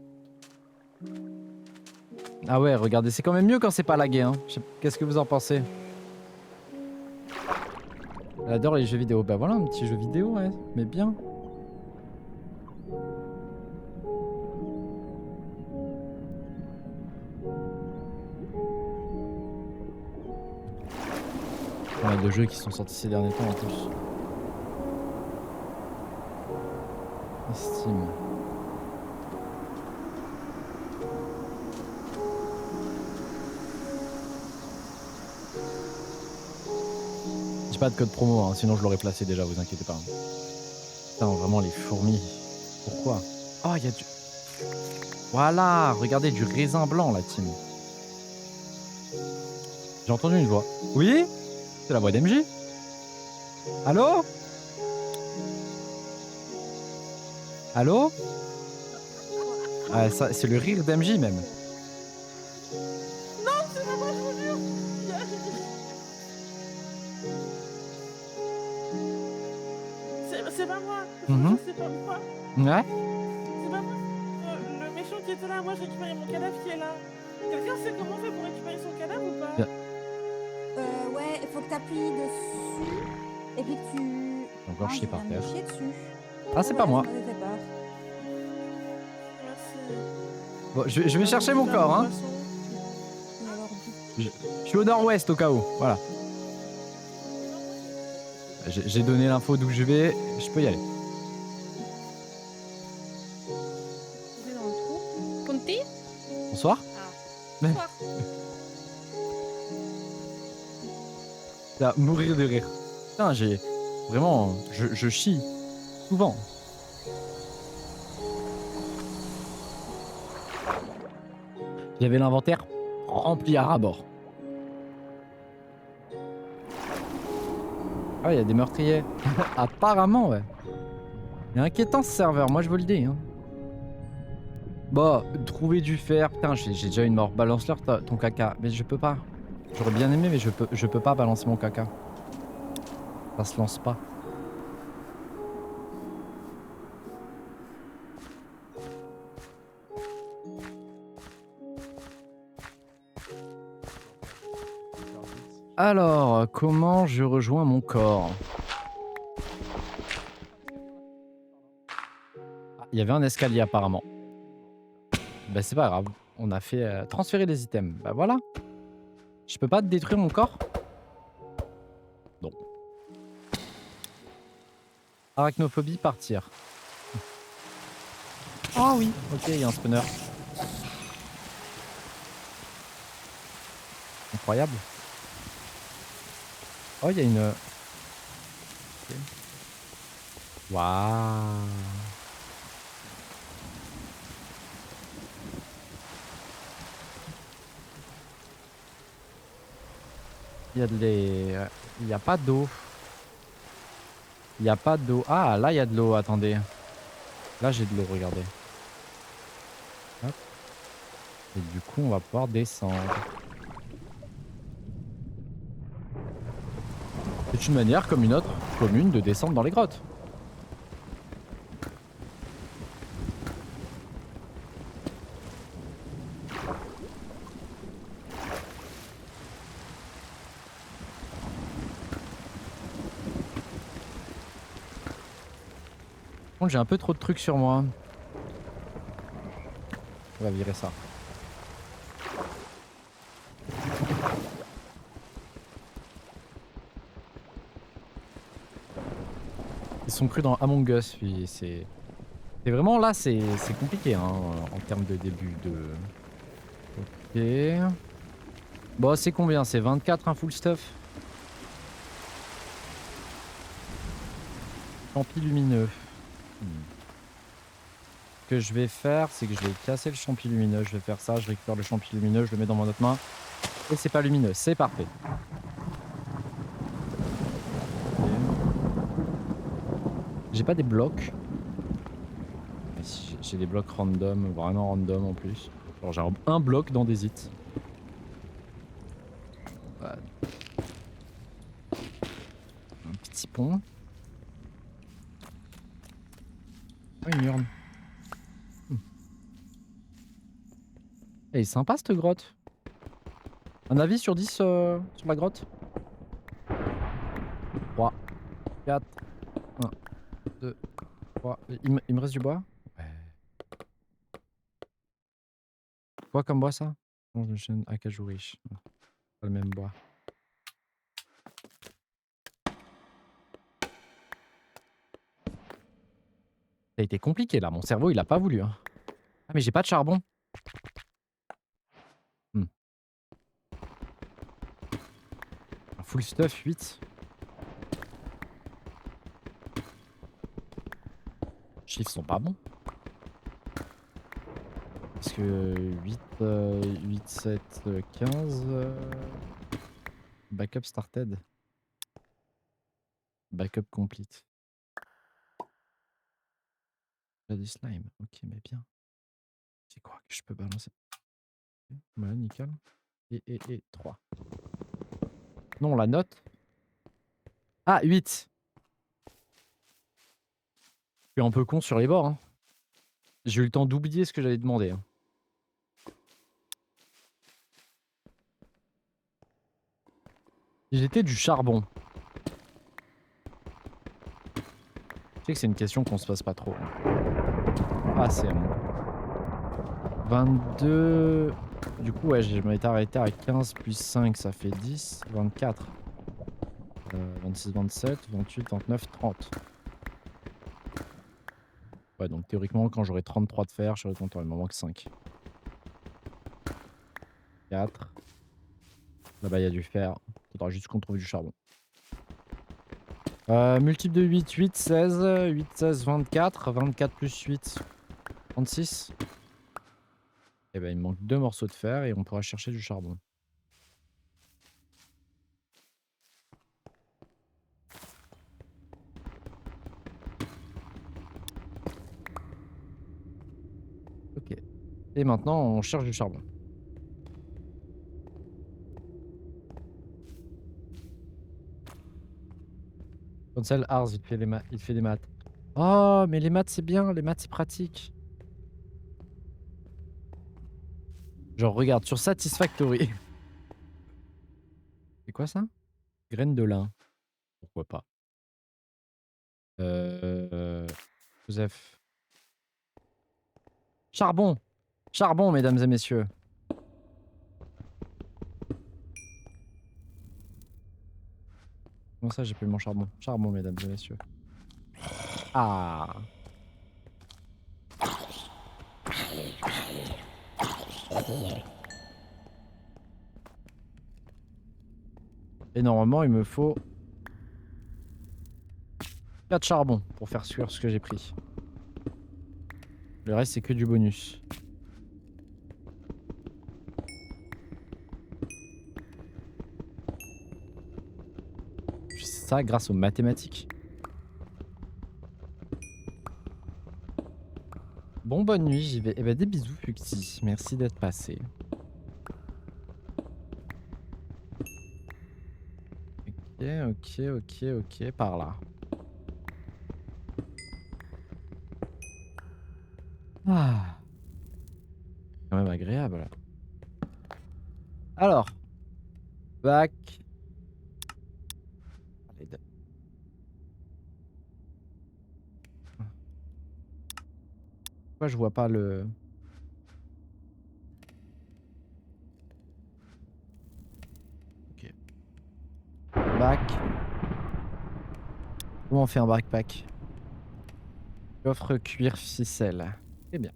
Ah ouais, regardez, c'est quand même mieux quand c'est pas lagué. Hein. Qu'est-ce que vous en pensez? Elle adore les jeux vidéo. Bah voilà, un petit jeu vidéo, ouais, mais bien. On a 2 jeux qui sont sortis ces derniers temps en plus. Steam. J'ai pas de code promo, hein, sinon je l'aurais placé déjà, vous inquiétez pas. Putain, vraiment les fourmis. Pourquoi? Oh, il y a du... Voilà, regardez, du raisin blanc, la team. J'ai entendu une voix. Oui? C'est la voix d'MJ? Allô? Allô? Ah, ça, c'est le rire d'MJ même. Non, c'est pas moi, je vous jure. C'est pas moi. C'est pas moi. Ouais? C'est pas moi. Le méchant qui était là, moi j'ai récupéré mon cadavre qui est là. Quelqu'un sait comment on fait pour récupérer son cadavre ou pas? Ouais, il faut que tu appuies dessus et puis que tu. Encore chier par terre. Chier dessus. Ah, c'est pas moi. Ça me fait peur. Merci. Bon, je vais chercher mon corps, hein. Et alors, Je suis au nord-ouest au cas où, voilà. J'ai donné l'info d'où je vais, je peux y aller. On est dans le trou. Conti? Bonsoir. Bonsoir. Là, mourir de rire. Putain, j'ai... Vraiment, je chie. Souvent. J'avais l'inventaire rempli à ras-bord. Ah, il y a des meurtriers. Apparemment, ouais. Il est inquiétant ce serveur, moi je vous le dis. Hein. Bon, trouver du fer. Putain, j'ai déjà une mort. Balance-leur ton caca. Mais je peux pas. J'aurais bien aimé, mais je peux pas balancer mon caca. Ça se lance pas. Alors, comment je rejoins mon corps? Ah, il y avait un escalier apparemment. Bah c'est pas grave. On a fait transférer les items. Bah voilà. Je peux pas détruire mon corps? Non. Arachnophobie, partir. Ah oui. Ok, il y a un spawner. Incroyable. Oh, il y a une... Okay. Waouh. Il y a de les... Il n'y a pas d'eau. Il n'y a pas d'eau. Ah, là, il y a de l'eau. Attendez. Là, j'ai de l'eau, regardez. Hop. Et du coup, on va pouvoir descendre. C'est une manière comme une autre commune de descendre dans les grottes. Par contre, j'ai un peu trop de trucs sur moi. On va virer ça. Ils sont crus dans Among Us, puis c'est vraiment là, c'est compliqué hein, en termes de début de... Ok. Bon, c'est combien? C'est 24 un full stuff? Champi lumineux. Ce que je vais faire, c'est que je vais casser le champi lumineux. Je vais faire ça, je récupère le champi lumineux, je le mets dans mon autre main. Et c'est pas lumineux, c'est parfait. Okay. J'ai pas des blocs. J'ai des blocs random, vraiment random en plus. Genre j'ai un bloc dans des hits. Voilà. Un petit pont. Oh, une urne. Elle est sympa cette grotte. Un avis sur 10 sur la grotte? 3, 4, 1, 2, 3. Il me reste du bois? Ouais. Quoi comme bois ça? Acajou riche. Pas le même bois. Ça a été compliqué là, mon cerveau il a pas voulu. Hein. Ah mais j'ai pas de charbon. Full stuff 8. Les chiffres sont pas bons. Parce que 8, 8 7, 15... Backup started. Backup complete. J'ai des slime. Ok, mais bien. C'est quoi que je peux balancer? Voilà, nickel. Et 3. Non, la note. Ah, 8. Je suis un peu con sur les bords. Hein. J'ai eu le temps d'oublier ce que j'avais demandé. Hein. Si j'étais du charbon. Je sais que c'est une question qu'on se pose pas trop. Ah, c'est bon. 22... Du coup, ouais, je m'étais arrêté à 15 plus 5, ça fait 10. 24. 26, 27, 28, 29, 30. Ouais, donc théoriquement, quand j'aurai 33 de fer, je serai content. Il m'en manque 5. 4. Là-bas, il y a du fer. Il faudra juste qu'on trouve du charbon. Multiple de 8, 8, 16. 8, 16, 24. 24 plus 8, 36. Et ben, il me manque 2 morceaux de fer et on pourra chercher du charbon. Et maintenant, on cherche du charbon. Cancel Ars, il fait des maths. Oh, mais les maths c'est bien, les maths c'est pratique. Genre, regarde, sur Satisfactory. C'est quoi ça? Graines de lin. Pourquoi pas? Joseph. Charbon! Charbon, mesdames et messieurs. Comment ça, j'ai plus mon charbon? Charbon, mesdames et messieurs. Ah! Et normalement, il me faut 4 charbons pour faire cuire ce que j'ai pris. Le reste, c'est que du bonus. Je sais ça grâce aux mathématiques. Bon, bonne nuit, j'y vais. Eh ben, des bisous, Fuxi. Merci d'être passé. Ok, par là. Ah. Quand même agréable. Alors. Back. Pourquoi je vois pas le... Ok. Back. Comment on fait un backpack? Coffre cuir ficelle. Très bien.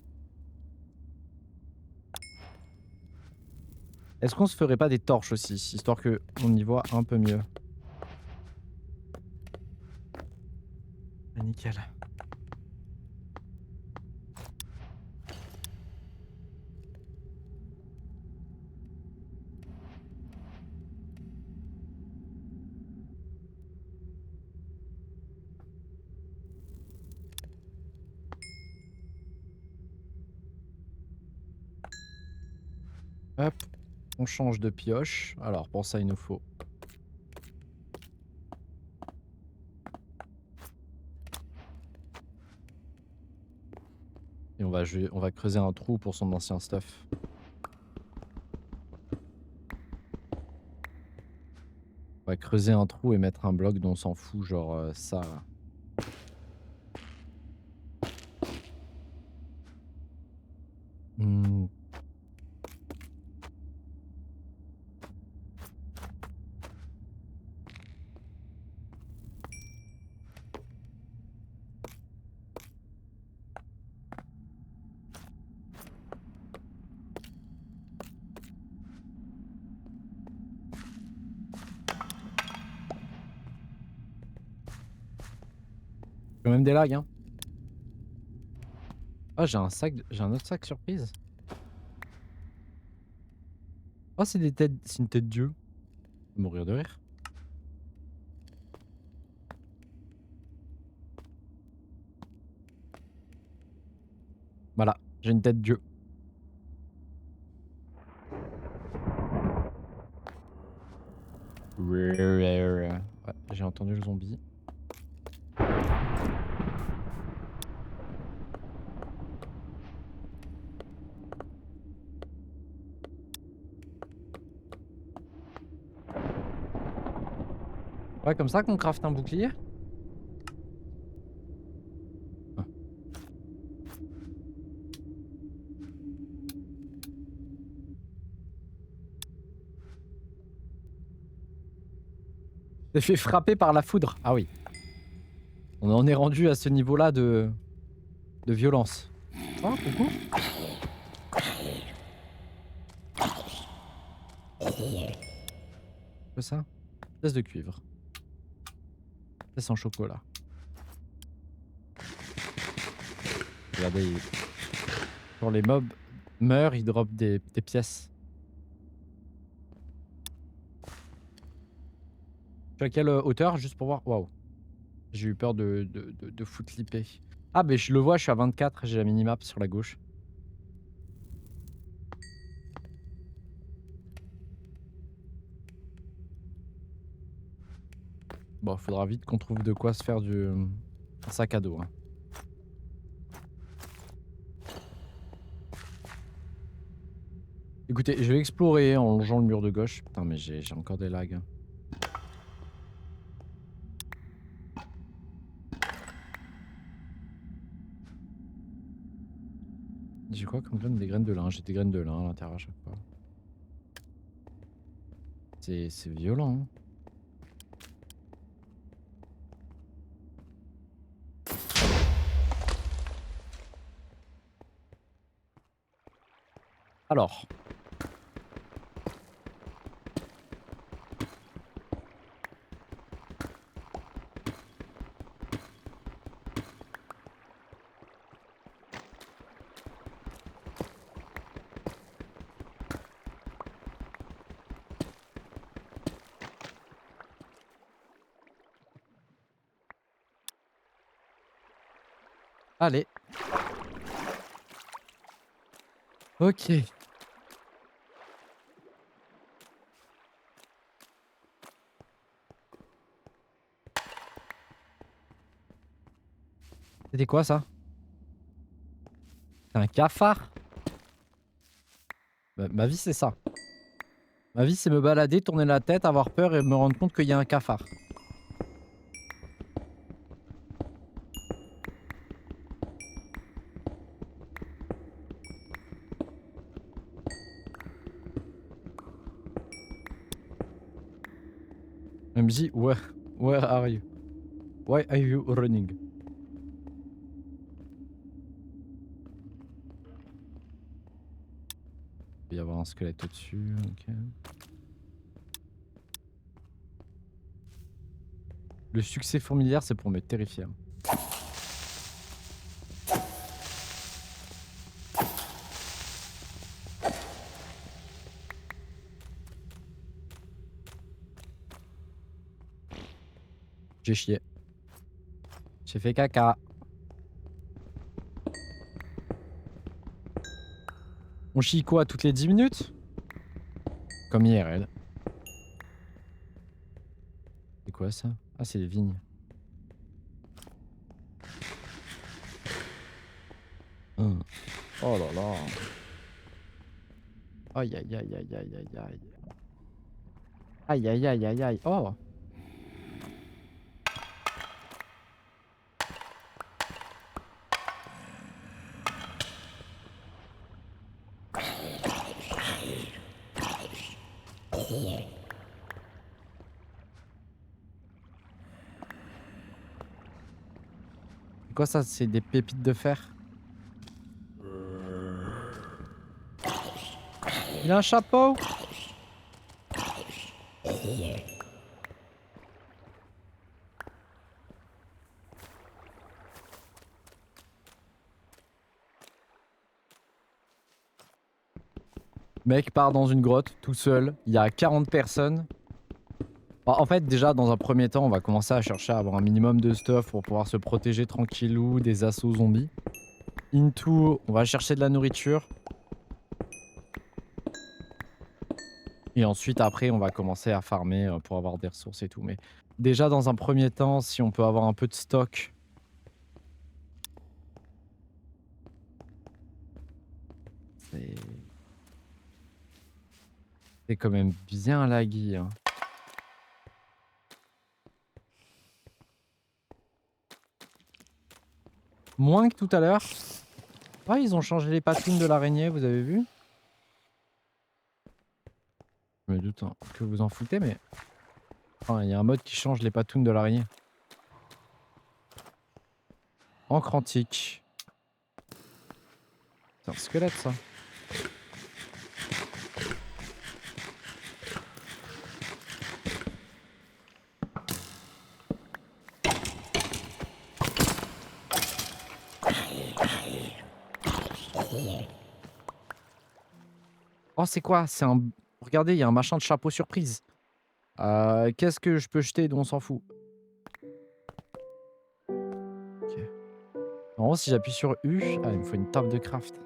Est-ce qu'on se ferait pas des torches aussi, histoire que on y voit un peu mieux? Ah, nickel. Hop, on change de pioche. Alors pour ça il nous faut... Et on va creuser un trou pour son ancien stuff. On va creuser un trou et mettre un bloc dont on s'en fout, genre ça là. Hmm. Quand même des lags, hein. Ah, j'ai un autre sac surprise. Oh, c'est des têtes, c'est une tête Dieu. Je vais mourir de rire. Voilà, j'ai une tête Dieu. Ouais, j'ai entendu le zombie. Ouais, comme ça qu'on craft un bouclier. Ah. T'es fait frapper par la foudre. Ah oui. On en est rendu à ce niveau-là de violence. Oh, coucou. C'est ça? Pièce de cuivre. Pièce en chocolat. Regardez, quand les mobs meurent, ils dropent des pièces. Je suis à quelle hauteur, juste pour voir? Waouh. J'ai eu peur de footliper. Ah, mais je le vois, je suis à 24, j'ai la minimap sur la gauche. Bon, faudra vite qu'on trouve de quoi se faire un sac à dos. Hein. Écoutez, je vais explorer en longeant le mur de gauche. Putain, mais j'ai encore des lags. J'ai quoi comme graines? Des graines de lin. J'ai des graines de lin à l'intérieur à chaque fois. C'est violent. Hein. Alors. Allez. Ok. C'était quoi ça? C'est un cafard? Ma vie c'est ça. Ma vie c'est me balader, tourner la tête, avoir peur et me rendre compte qu'il y a un cafard. MJ, where are you? Why are you running? Il va y avoir un squelette au-dessus, ok. Le succès fourmilière, c'est pour me terrifier. J'ai chié. J'ai fait caca. On chie quoi toutes les 10 minutes? Comme IRL. C'est quoi ça? Ah, c'est les vignes. Oh là là. Aïe aïe aïe aïe aïe aïe aïe. Aïe aïe aïe aïe aïe. Oh. C'est quoi ça? C'est des pépites de fer? Il a un chapeau? Mec part dans une grotte tout seul, il y a 40 personnes. En fait, déjà, dans un premier temps, on va commencer à chercher à avoir un minimum de stuff pour pouvoir se protéger tranquillou des assauts zombies. Into, on va chercher de la nourriture. Et ensuite, après, on va commencer à farmer pour avoir des ressources et tout. Mais déjà, dans un premier temps, si on peut avoir un peu de stock. C'est quand même bien laggy. Hein. Moins que tout à l'heure. Ah, ils ont changé les patounes de l'araignée, vous avez vu? Je me doute hein, que vous en foutez, mais... Enfin, il y a un mode qui change les patounes de l'araignée. Encre antique. C'est un squelette, ça. Oh, c'est quoi? C'est un... Regardez, il y a un machin de chapeau surprise. Qu'est-ce que je peux jeter dont on s'en fout? Ok. En gros, si j'appuie sur U... Ah, il me faut une table de craft.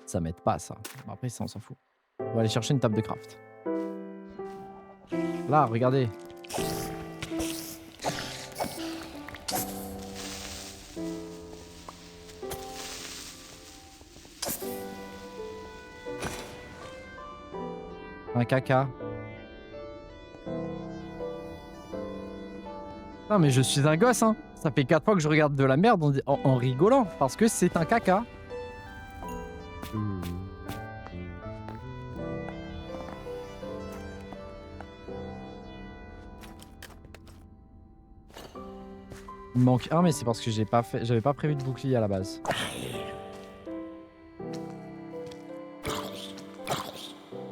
Ça m'aide pas, ça. Bon, après, ça, on s'en fout. On va aller chercher une table de craft. Là, regardez. Un caca. Non mais je suis un gosse hein. Ça fait 4 fois que je regarde de la merde en rigolant parce que c'est un caca. Il me manque un mais c'est parce que j'avais pas prévu de bouclier à la base.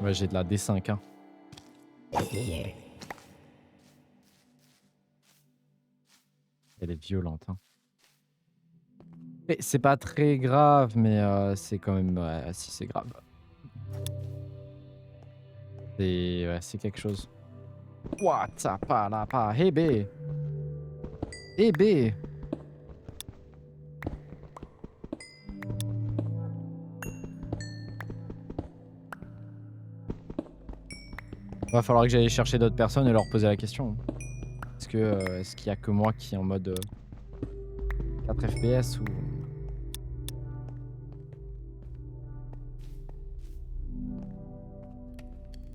Ouais j'ai de la D5 hein. Elle est violente hein. Et c'est pas très grave mais c'est quand même... Ouais si c'est grave. C'est quelque chose. Watsapalapa hebe. Hebe. Va falloir que j'aille chercher d'autres personnes et leur poser la question. Est-ce qu'il y a que moi qui est en mode 4 FPS ou...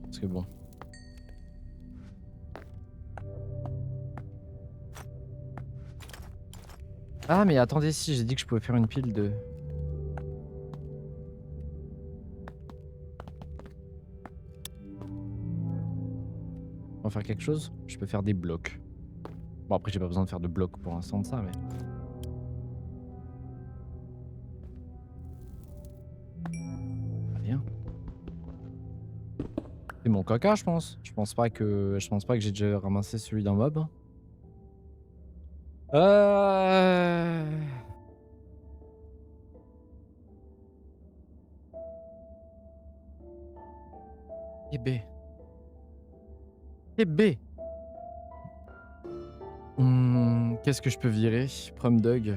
Parce que bon... Ah mais attendez si, j'ai dit que je pouvais faire une pile de... On va faire quelque chose. Je peux faire des blocs. Bon après j'ai pas besoin de faire de blocs pour l'instant de ça mais... Rien. C'est mon caca je pense. Je pense pas que j'ai déjà ramassé celui d'un mob. Eh B. Eh B. Qu'est-ce que je peux virer? Prom Dog.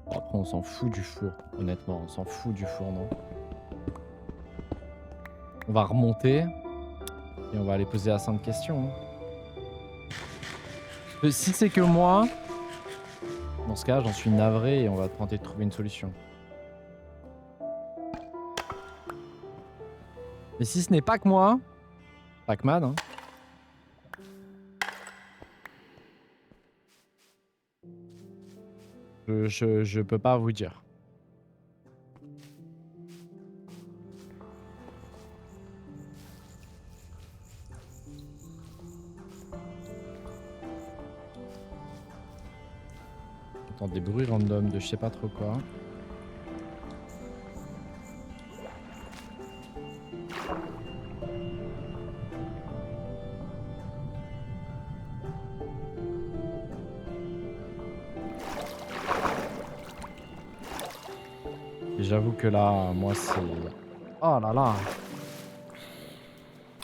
Après on s'en fout du four. Honnêtement on s'en fout du four non. On va remonter. Et on va aller poser la simple question. Si c'est que moi... Dans ce cas j'en suis navré et on va tenter de trouver une solution. Mais si ce n'est pas que moi... Pac-Man hein. Je peux pas vous dire. J'entends des bruits random de je sais pas trop quoi. Et j'avoue que là, moi c'est... Oh là là.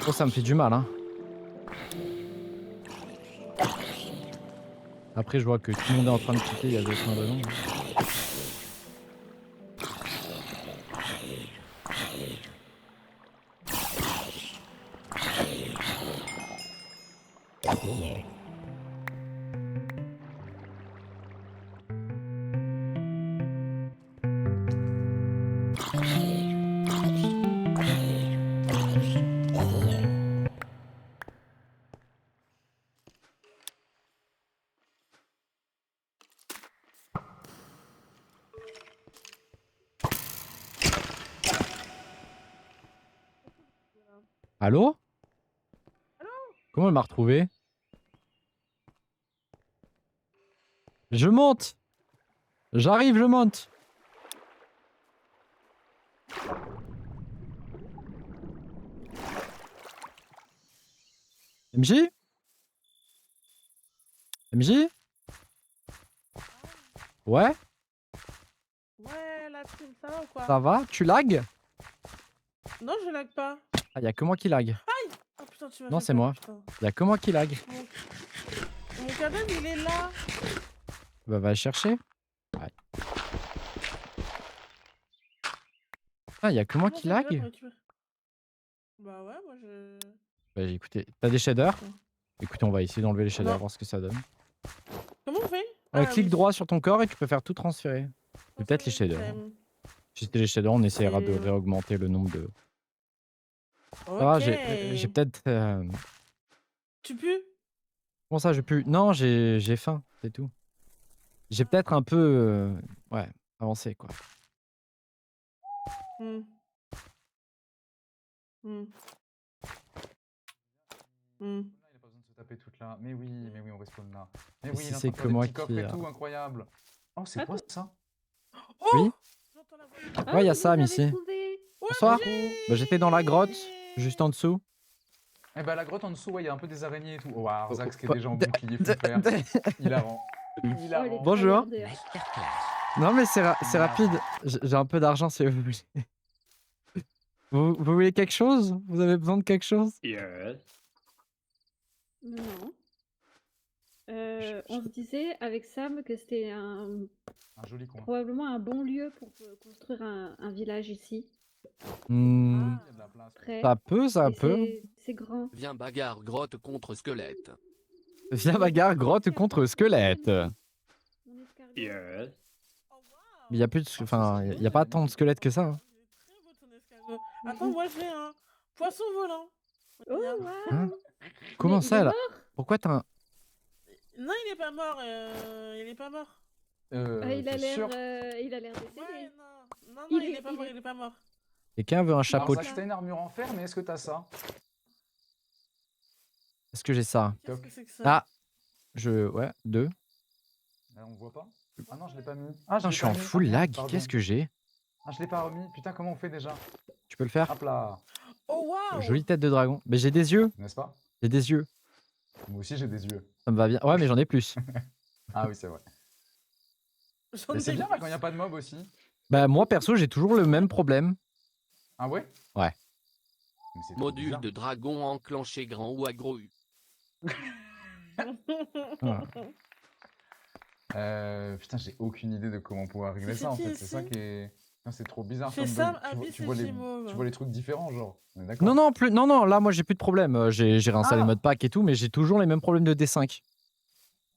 Oh ça me fait du mal hein. Après je vois que tout le monde est en train de quitter, il y a des trains dedans. Allô? Allô? Comment elle m'a retrouvé? Je monte! J'arrive, je monte! MJ? MJ? Ouais? Ouais, la team, ça va ou quoi? Ça va? Tu lags? Non, je lag pas. Ah, y'a que moi qui lag. Oh putain, tu m'as Non, fait c'est peur, moi. putain. Y'a que moi qui lag. Mon cadavre, il est là. Bah, va le chercher. Ouais. Ah, y'a que moi Comment qui on fait déjà lag? pour récupérer? Bah ouais, moi je... Bah, écoutez, t'as des shaders? Ouais. Écoutez, on va essayer d'enlever les shaders, Non. voir ce que ça donne. Comment on fait? Clique oui. droit sur ton corps et tu peux faire tout transférer. Peut-être les shaders. Si c'était les shaders, on essaiera de réaugmenter le nombre de... Ça va, Ok. j'ai peut-être. Tu pues? Comment ça, je peux. Non, j'ai faim, c'est tout. J'ai peut-être un peu. Ouais, avancé, quoi. Hmm. Hmm. Hmm. Il a pas besoin de se taper toute là. Mais oui, on respawn là. Mais Et oui, si il est en c'est train de que faire des moi petits coffres qui, et tout, incroyable. Oh, c'est quoi ça? Oh! Oui. J'entends la voix. Ah, Ouais, il y a vous Sam les ici. avez trouvés. Ouais, Bonsoir. mais Bah, j'étais dans la grotte, juste en dessous. Eh ben, la grotte en dessous, ouais, il y a un peu des araignées et tout. Oh, wow, Arzax qui est Quoi déjà en bouclier full fer. Hilarant. Oh, elle est Hilarant. Bonjour. tryhardée, hein. Non, mais c'est rapide. J'ai un peu d'argent si vous voulez. Vous voulez quelque chose? Vous avez besoin de quelque chose? Non. On se disait avec Sam que c'était Un joli coin. probablement un bon lieu pour construire un village ici. Hmm, Il y a de la place. Près. ça Et peut. c'est grand. Viens bagarre grotte contre squelette. Viens bagarre grotte contre squelette. Mon escargot. Oh, waouh. Il y a plus de, enfin, il y a pas tant de squelettes que ça, hein. Il est très beau ton escargot. Attends, moi j'ai un poisson volant. Oh, Regarde. waouh. Hein? Comment Mais ça, il est là? mort. Pourquoi t'as un... Non, il est pas mort. Il est pas mort. Ah, il a t'es sûr? l'air décédé. Ouais, non, Il il est- est pas il mort. est- Il est pas mort. Quelqu'un veut un chapeau de... Arzax, t'as une armure en fer, mais est-ce que t'as ça? Est-ce que j'ai ça? Qu'est-ce que c'est que ça? Ah, ouais, 2. Là, on voit pas? Ah non, je l'ai pas mis. Ah, Putain, l'ai je suis pas en mis. full Ah, lag, pardon. qu'est-ce que j'ai? Ah, je l'ai pas remis. Putain, comment on fait déjà? Tu peux le faire? Hop là. Oh waouh. Jolie tête de dragon. Mais j'ai des yeux, N'est-ce pas? j'ai des yeux. Moi aussi, j'ai des yeux. Ça me va bien. Ouais, mais j'en ai plus. Ah oui, c'est vrai. J'en Mais c'est ai bien plus. là quand il n'y a pas de mob aussi. Bah, moi, perso, j'ai toujours le même problème. Ah ouais? Ouais. Mais c'est trop Module bizarre. de dragon enclenché grand ou aggro U. Putain, j'ai aucune idée de comment pouvoir régler C'est ça en qui fait. C'est ça ici qui est. Non, c'est trop bizarre Chez comme Sam, bug. Abyss Tu et vois les... Gémeaux. tu vois les trucs différents, genre. On est d'accord? Non, non, là, moi, j'ai plus de problème. J'ai réinstallé le Ah. mode pack et tout, mais j'ai toujours les mêmes problèmes de D5.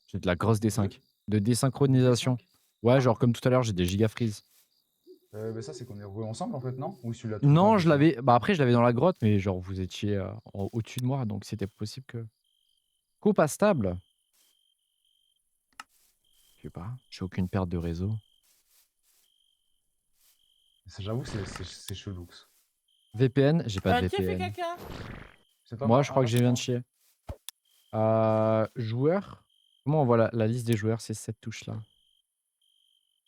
J'ai de la grosse D5. De désynchronisation. Ouais, genre comme tout à l'heure, j'ai des giga freeze. Bah ça, c'est qu'on est rejoué ensemble en fait, non? Ou celui-là? Non, je l'avais. Bah, après, je l'avais dans la grotte, mais genre, vous étiez au-dessus de moi, donc c'était possible que. Coupe à stable. Je sais pas, j'ai aucune perte de réseau. J'avoue, c'est chelou. VPN, j'ai pas de Qui a fait VPN. caca? C'est pas Moi, moi. je crois que j'ai viens de chier. Joueurs. Comment on voit la liste des joueurs? C'est cette touche-là.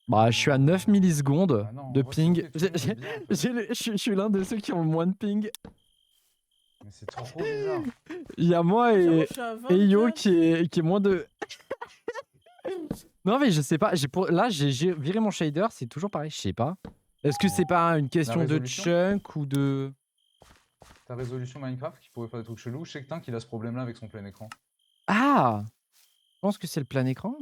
Bah, je suis à 9 millisecondes Ah non, de on voit ping. sauter tout le monde, c'est bien, en fait. Je suis l'un de ceux qui ont le moins de ping. Mais c'est trop bizarre. Il y a moi J'avoue, et je suis à Yo 24. qui est moins de. Non, mais je sais pas. Là, j'ai viré mon shader. C'est toujours pareil. Je sais pas. Est-ce que c'est pas une question de résolution chunk ou de. Ta résolution Minecraft qui pourrait faire des trucs chelous. Je sais que Tank il a ce problème-là avec son plein écran. Ah! Je pense que c'est le plein écran.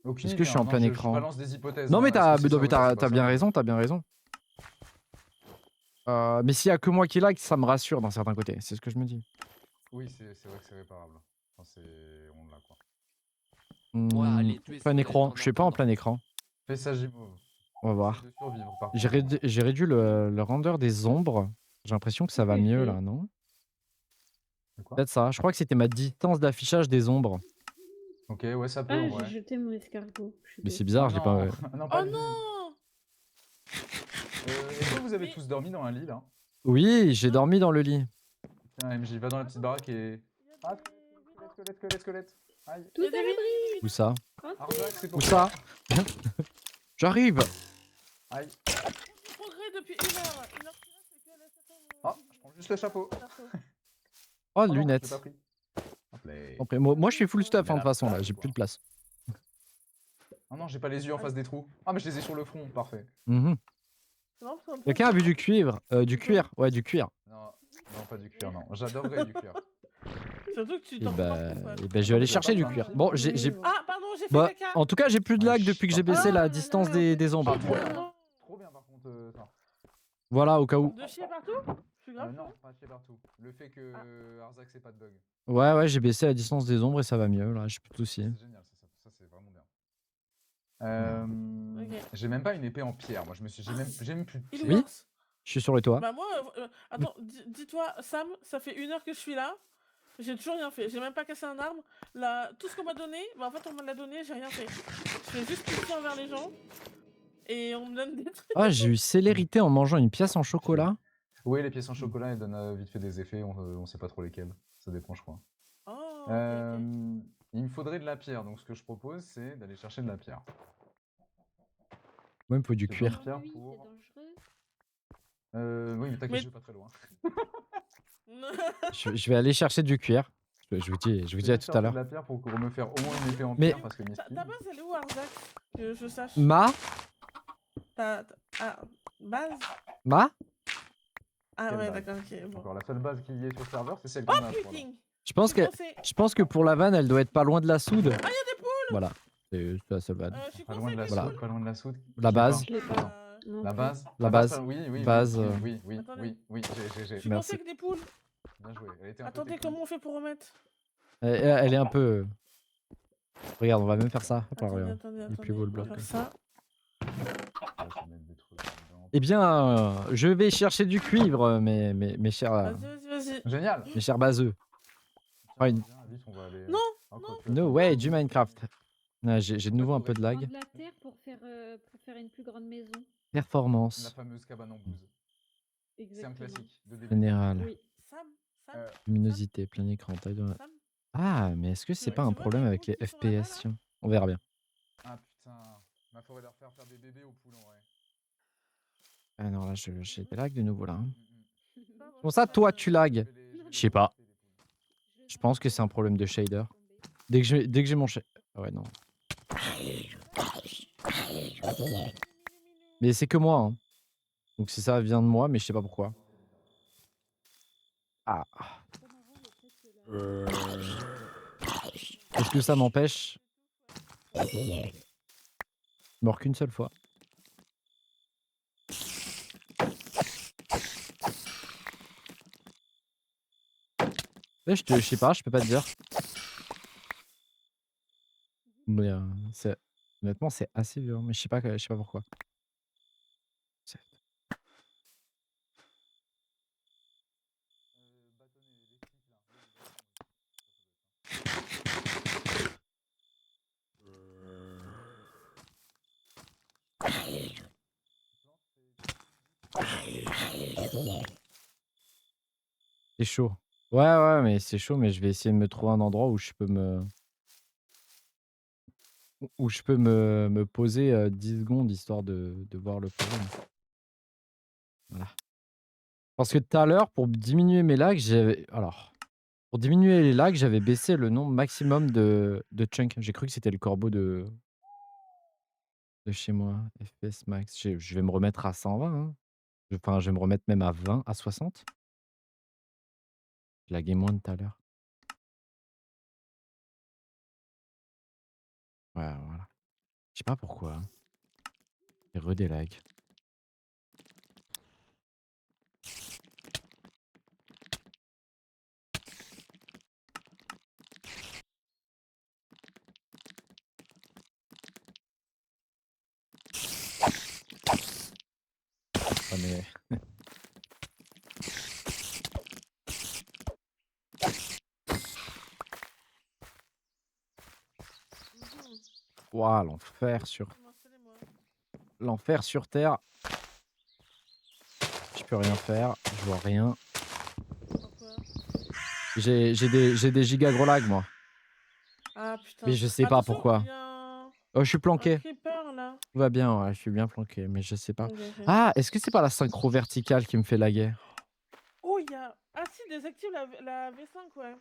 Aucune Est-ce que idée, je suis en hein. plein Non, écran? Je balance des hypothèses. Non, hein. mais Est-ce t'as que c'est ça ou est-ce que c'est pas bien ça? raison, t'as bien raison. Mais s'il y a que moi qui lag, ça me rassure d'un certain côté. C'est ce que je me dis. Oui, c'est vrai que c'est réparable. Enfin, on l'a quoi. Moi, Hmm, allez tuer plein Squelette écran. en Je suis pas en attendant. plein écran. Fais ça, Jimov. On va voir. Essaie de survivre par J'ai contre. réduit le render des ombres. J'ai l'impression que ça va Oui, mieux oui. là, non? De quoi? Peut-être ça. Je crois que c'était ma distance d'affichage des ombres. Ok, ouais, ça peut. Ah, Ouais. j'ai jeté mon escargot. Je suis Mais c'est bête. bizarre, Oh j'ai pas. non. Non, pas Oh lui. non. Est-ce que vous avez tous dormi dans un lit là? Oui, j'ai dormi dans le lit. Tiens, MJ, va dans la petite baraque et. Ah, squelette. Aïe. Tous à l'abri. Où ça? Arzac, c'est pour Où toi. ça? J'arrive! Aïe. Progrès depuis 1 heure. 1 heure, c'est que la certaine. Ah, je prends juste le chapeau. Oh, Oh non, je l'ai lunettes. pas pris. Hop là. Après, moi, je suis full stuff Mais hein, de la toute façon là, place, j'ai quoi. plus de place. Ah non, j'ai pas les yeux en face des trous. Ah, mais je les ai sur le front, parfait. Mhm. Non, parce qu'en Quelqu'un a vu du cuivre? Du cuir? Ouais, du cuir. Non, pas du cuir, non. J'adorerais du cuir. Surtout que tu Et t'en bah, rends pas compte. je vais aller j'ai chercher pas du besoin de cuir. cuir. Bon, Ah, pardon, j'ai fait Bah, caca. en tout cas, j'ai plus de Ouais, lag depuis que j'ai baissé la distance des ombres. Ah, trop bien. Non. Trop bien, par contre, ça. Voilà, au cas où. De chier partout? Je suis grave. Non, pas chez partout. Le fait que Arzac, c'est pas de bug. Ouais, j'ai baissé la distance des ombres et ça va mieux là, j'ai plus de soucis. C'est génial, ça c'est vraiment bien. Ok. J'ai même pas une épée en pierre. Moi, j'ai même plus de Il pierre. Oui. lance. Je suis sur le toit. Bah moi, attends, dis-toi, Sam, ça fait 1 heure que je suis là. J'ai toujours rien fait. J'ai même pas cassé un arbre. Là, tout ce qu'on m'a donné, bah en fait on me l'a donné, j'ai rien fait. Je fais juste pitié envers les gens. Et on me donne des trucs. Ah, j'ai eu célérité en mangeant une pièce en chocolat. Oui, les pièces en chocolat, elles donnent vite fait des effets, on sait pas trop lesquels. Ça dépend, je crois. Oh, ok, ok. Il me faudrait de la pierre, donc ce que je propose, c'est d'aller chercher de la pierre. Moi, il me faut du J'ai cuir. besoin de pierre Oui, pour... c'est dangereux. Oui, mais t'inquiète, Mais- je vais pas très loin. Je vais aller chercher du cuir. Je vous dis à Vais tout à l'heure. de la pierre pour me faire au moins une épée en Mais- pierre, parce que mes Ta skills... base, elle est où, Arzac? Que je sache. Ma Base? Ma Ah Quelle ouais, base d'accord, ok. Bon. Encore la seule base qu'il y ait sur le serveur, c'est celle Oh qu'on a. pour l'instant. putain! Je pense que pour la vanne, elle doit être pas loin de la soude. Ah, y'a des poules! Voilà. C'est la seule vanne. Je suis Pas loin de la coincée avec soude, pas loin de la soude. La Qui base. est Je l'ai pas pas. Non La plus. base La base. Oui, Base, oui, Attendez. j'ai. Je suis Merci. coincée avec des poules. Bien joué. Elle était un peu Attendez, technique. comment on fait pour remettre? Elle est un peu. Regarde, on va même faire ça. Hop là, Attendez, regarde. attendez, Il est attendez. plus beau le On va bloc. faire ça. Ouais, je vais mettre des trucs dedans. Eh bien, je vais chercher du cuivre, mes chers Vas-y. Génial. baseux. Ah, une- Viens, vite, on va aller... Non, Ah, quoi que- No way, du Minecraft. Ah, j'ai de nouveau un peu de lag. Prendre de la terre pour faire une plus grande maison. La Performance fameuse cabane en bouse. C'est un Exactement. classique de début. générale. Oui. Sam, Euh, Luminosité, plein écran, taille de... Sam. Ah, mais est-ce que c'est Tu pas un vois problème les avec poules les qui sont là-bas, FPS là tiens. On verra bien. Ah putain, il faudrait leur faire des bébés aux poules en vrai. Ah non, là, j'ai des lags de nouveau là. hein. Bah, Bon, ça, toi, tu lags. Je Je sais pas. Je pense que c'est un problème de shader. Dès que j'ai mon shader... Ouais, non. Mais c'est que moi. Hein. Donc si ça vient de moi, mais je sais pas pourquoi. Ah. Est-ce que ça m'empêche? Mort qu'une seule fois. Ouais, je sais pas, je peux pas te dire. Mais honnêtement, c'est assez violent, mais je sais pas pourquoi. C'est- C'est chaud. Ouais, mais c'est chaud, mais je vais essayer de me trouver un endroit où je peux me poser 10 secondes histoire de voir le problème. Voilà. Parce que tout à l'heure, pour diminuer mes lags, pour diminuer les lags, j'avais baissé le nombre maximum de chunks. J'ai cru que c'était le corbeau de chez moi. FPS max. Je vais me remettre à 120. Hein. Enfin, je vais me remettre même à 20, à 60. Je laguais moins de tout à l'heure. Ouais, voilà. Je sais pas pourquoi. J'ai des lags. Ah, mais... Ouah, l'enfer sur Terre. Je peux rien faire, je vois rien. Pourquoi? J'ai des giga gros lags moi. Ah putain. Mais je sais pas Attention, pourquoi. il y a un Oh, je suis planqué. creeper là. Tout va bien, ouais, je suis bien planqué, mais je sais pas. Ok, ok. Ah, est-ce que c'est pas la synchro verticale qui me fait laguer? Oh, il y a. Ah si, désactive la V5, ouais.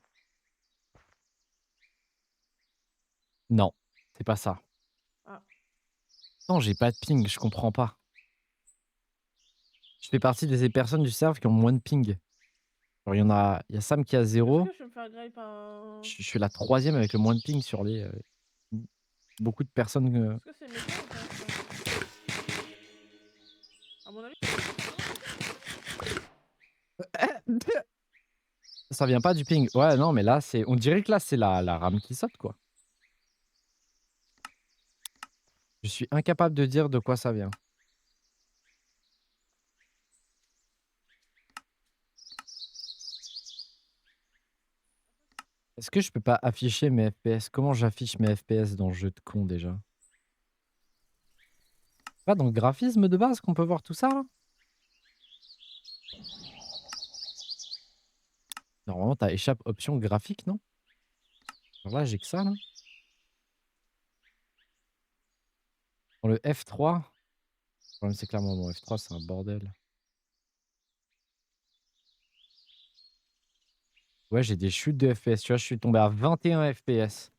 Non, c'est pas ça. Ah. Non, j'ai pas de ping, je comprends pas. Je fais partie des personnes du serve qui ont moins de ping. Alors, il y a Sam qui a 0. Est-ce que je vais me faire griller par un... Je suis la 3e avec le moins de ping sur les beaucoup de personnes. Est-ce que c'est méchant ou pas ça? À mon avis. Ça vient pas du ping. Ouais, non, mais là, on dirait que là, c'est la RAM qui saute, quoi. Je suis incapable de dire de quoi ça vient. Est-ce que je peux pas afficher mes FPS? Comment j'affiche mes FPS dans le jeu de con déjà? Pas dans le graphisme de base qu'on peut voir tout ça là? Normalement t'as échappe option graphique, non? Alors là j'ai que ça là. Dans le F3, le problème c'est clairement mon F3 c'est un bordel. Ouais j'ai des chutes de FPS, tu vois je suis tombé à 21 FPS.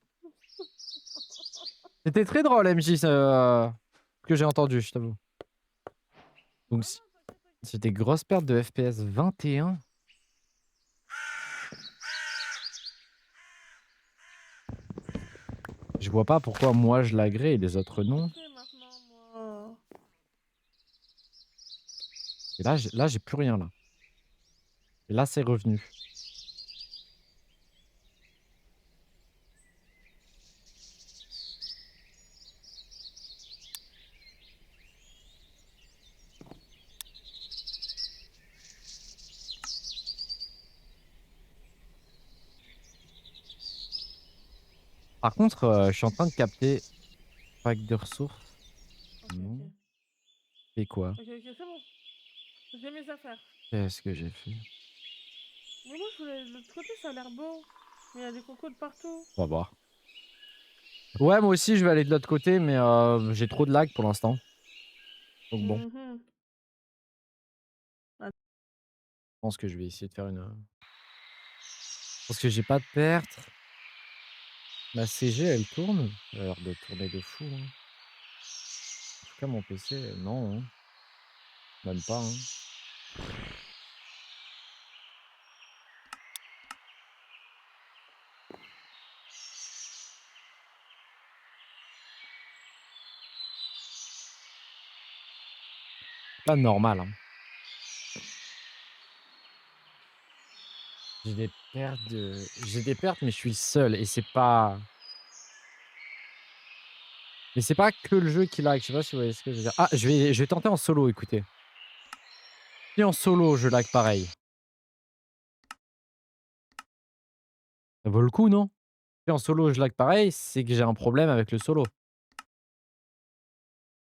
C'était très drôle MJ ce que j'ai entendu je t'avoue. Donc c'était grosse perte de FPS 21. Je vois pas pourquoi moi je l'agrée et les autres non. Et là j'ai plus rien là. Et là c'est revenu. Par contre, je suis en train de capter pack de ressources. Non. Et quoi? Ok, c'est bon. J'ai mes affaires. Qu'est-ce que j'ai fait? Mais moi, je voulais... de l'autre côté, ça a l'air beau. Mais il y a des cocos de partout. On va voir. Ouais, moi aussi, je vais aller de l'autre côté, mais j'ai trop de lag pour l'instant. Donc bon, je pense que je vais essayer de faire une... Je pense que j'ai pas de perte. Ma CG, elle tourne. Elle a l'air de tourner de fou. Hein. En tout cas, mon PC, non. Hein. Même pas. Hein. Pas normal. Hein. J'ai des pertes, mais je suis seul. Et c'est pas... Mais c'est pas que le jeu qui lag. Je sais pas si vous voyez ce que je veux dire. Ah, je vais tenter en solo, écoutez. Si en solo, je lag pareil. Ça vaut le coup, non? Si en solo, je lag pareil, c'est que j'ai un problème avec le solo.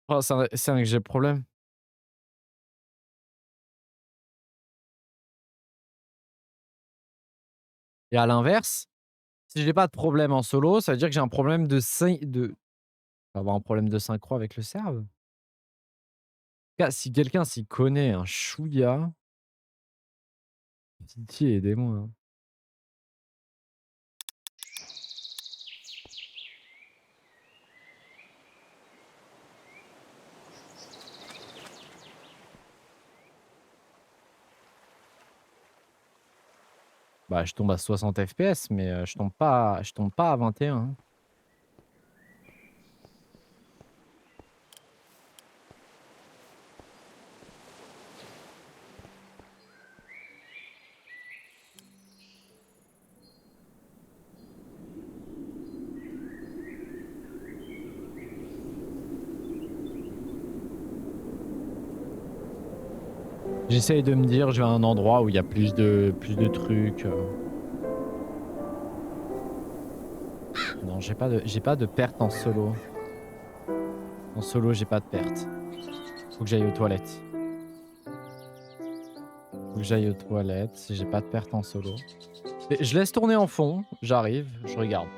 Oh, c'est un que j'ai le problème. Et à l'inverse, si j'ai pas de problème en solo, ça veut dire que j'ai un problème de de avoir un problème de synchro avec le serve. En tout cas, si quelqu'un s'y connaît un chouïa, pitié, aidez-moi. Hein. Bah, je tombe à 60 FPS, mais je tombe pas à 21. Hein. J'essaye de me dire, je vais à un endroit où il y a plus de trucs. Non, j'ai pas de perte en solo. En solo, j'ai pas de perte. Faut que j'aille aux toilettes. Faut que j'aille aux toilettes si j'ai pas de perte en solo. Et je laisse tourner en fond, j'arrive, je regarde.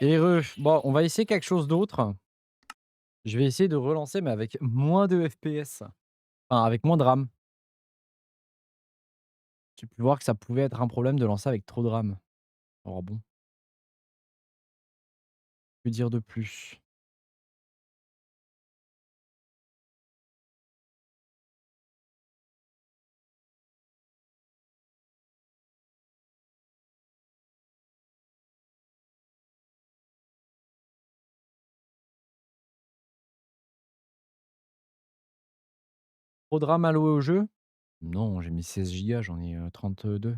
Heureux. Bon, on va essayer quelque chose d'autre. Je vais essayer de relancer, mais avec moins de FPS. Enfin, avec moins de RAM. J'ai pu voir que ça pouvait être un problème de lancer avec trop de RAM. Alors bon, que dire de plus? Trop de RAM alloué au jeu? Non, j'ai mis 16 gigas, j'en ai 32.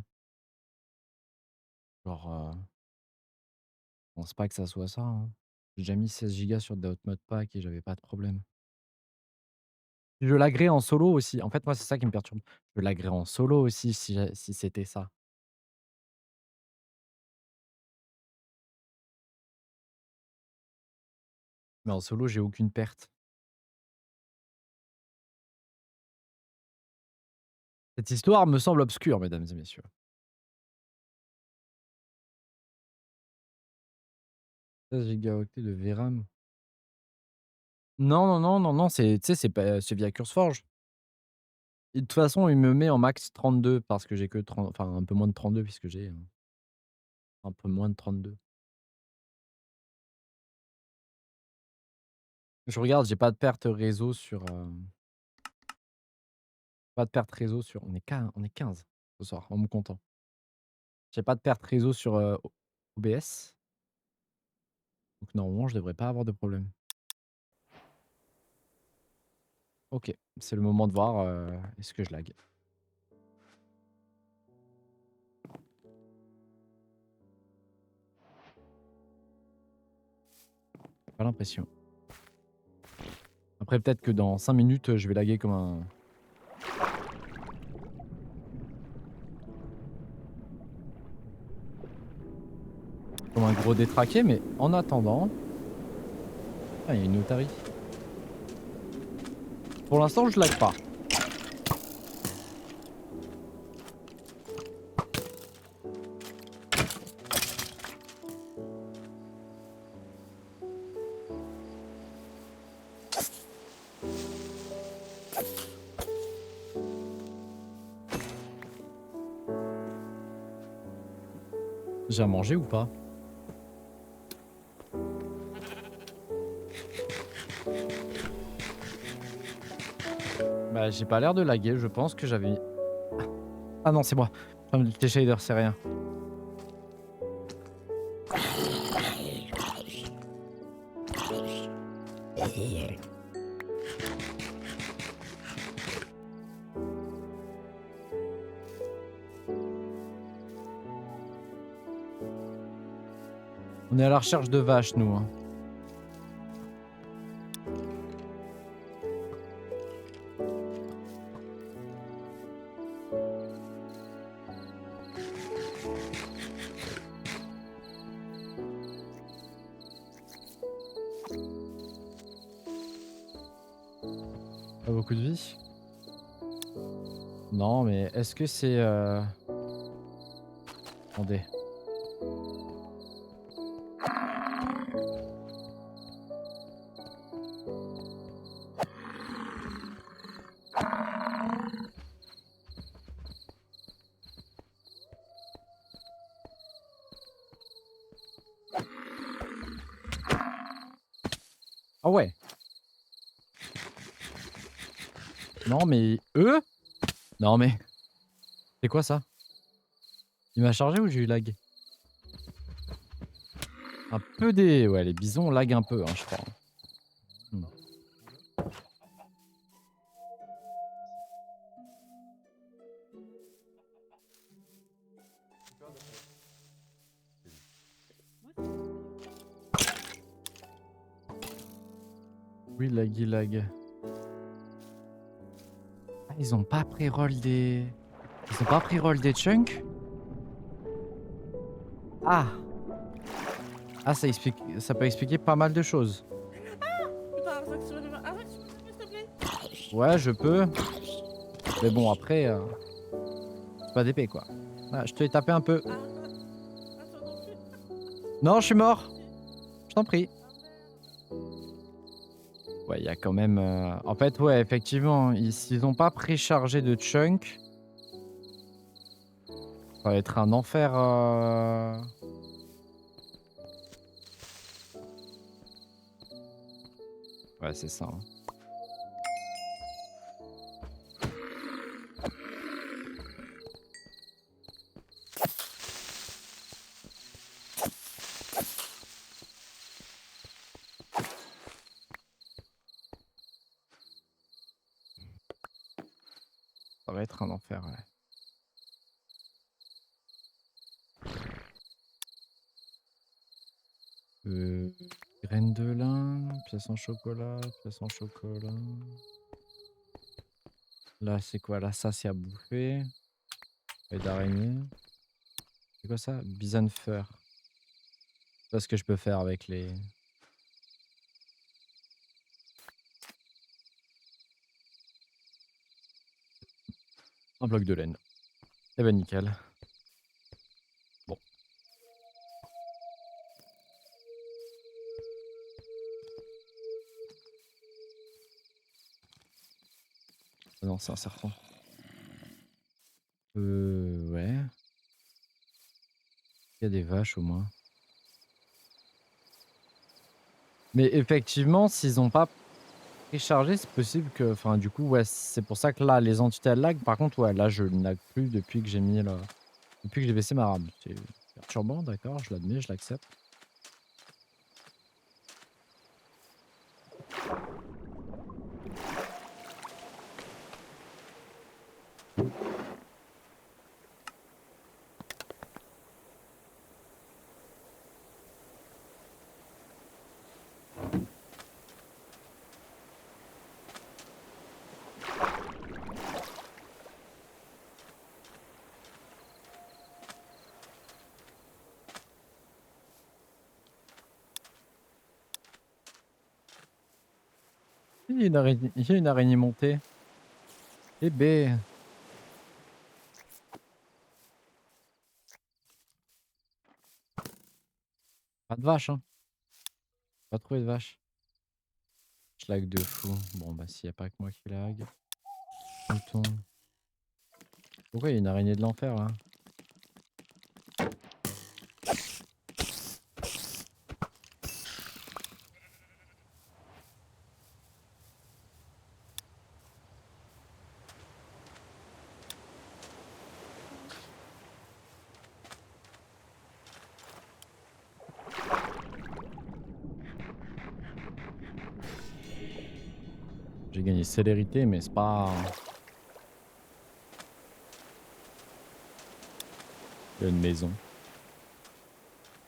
Genre, je pense pas que ça soit ça, hein. J'ai déjà mis 16 gigas sur Dot Mode Pack et j'avais pas de problème. Je laguerais en solo aussi. En fait, moi, c'est ça qui me perturbe. Je laguerais en solo aussi si c'était ça. Mais en solo, j'ai aucune perte. Cette histoire me semble obscure, mesdames et messieurs. 16 gigaoctets de VRAM. Non, non, non, non, non, tu sais, c'est via CurseForge. Et de toute façon, il me met en max 32 parce que j'ai que 30, enfin un peu moins de 32 puisque j'ai un peu moins de 32. Je regarde, j'ai pas de perte réseau sur, pas de perte réseau sur on est 15 ce soir, en me comptant. J'ai pas de perte réseau sur, OBS, donc normalement je devrais pas avoir de problème. OK, c'est le moment de voir, est-ce que je lag? Pas l'impression. Après peut-être que dans 5 minutes, je vais laguer comme un gros détraqué, mais en attendant ah, il y a une otarie. Pour l'instant, je lag pas. J'ai à manger ou pas? Bah, j'ai pas l'air de laguer, je pense que j'avais ah non, c'est moi. Problème de shader, c'est rien. On est à la recherche de vaches, nous, hein. Pas beaucoup de vie? Non, mais est-ce que c'est, attendez. Ah ouais. Non mais eux? Non mais c'est quoi ça? Il m'a chargé ou j'ai eu lag? Un peu des... Ouais, les bisons lag un peu, hein, je crois. Hmm. Oui, laggy lag. Ah, ils ont pas pré-roll des... Ils ont pas pré-roll des chunks? Ah! Ah, ça explique... ça peut expliquer pas mal de choses. Putain, Arzak, tu vas devoir... Arzak, tu peux m'aider, s'il te plaît? Ouais, je peux. Mais bon, après... c'est pas d'épée, quoi. Ah, je te l'ai tapé un peu. Ah, toi non plus. Non, je suis mort. Je t'en prie. Ah merde. Ouais, il y a quand même... En fait, ouais, effectivement, s'ils ont pas préchargé de chunk, ça va être un enfer. Ouais, c'est ça. Hein. Ça va être un enfer, ouais. Graines de lin, pièce en chocolat, pièce en chocolat. Là, c'est quoi? Là, ça, c'est à bouffer. Et d'araignée. C'est quoi ça? Bison fur. C'est pas ce que je peux faire avec les... Un bloc de laine. Eh ben, nickel. Bon. Ah non, c'est un serpent. Ouais. Il y a des vaches au moins. Mais effectivement, s'ils ont pas préchargé, c'est possible que... Enfin, du coup, ouais, c'est pour ça que là, les entités elles lag. Par contre, ouais, là, je ne lag plus depuis que j'ai mis le... Depuis que j'ai baissé ma RAM. C'est perturbant, d'accord, je l'admets, je l'accepte. Il y a une araignée montée. Eh ben. Pas de vache, hein. Pas trouvé de vache. Je lag de fou. Bon, bah, s'il n'y a pas que moi qui lag. Mouton. Pourquoi il y a une araignée de l'enfer là? J'ai gagné célérité, mais c'est pas... Il y a une maison.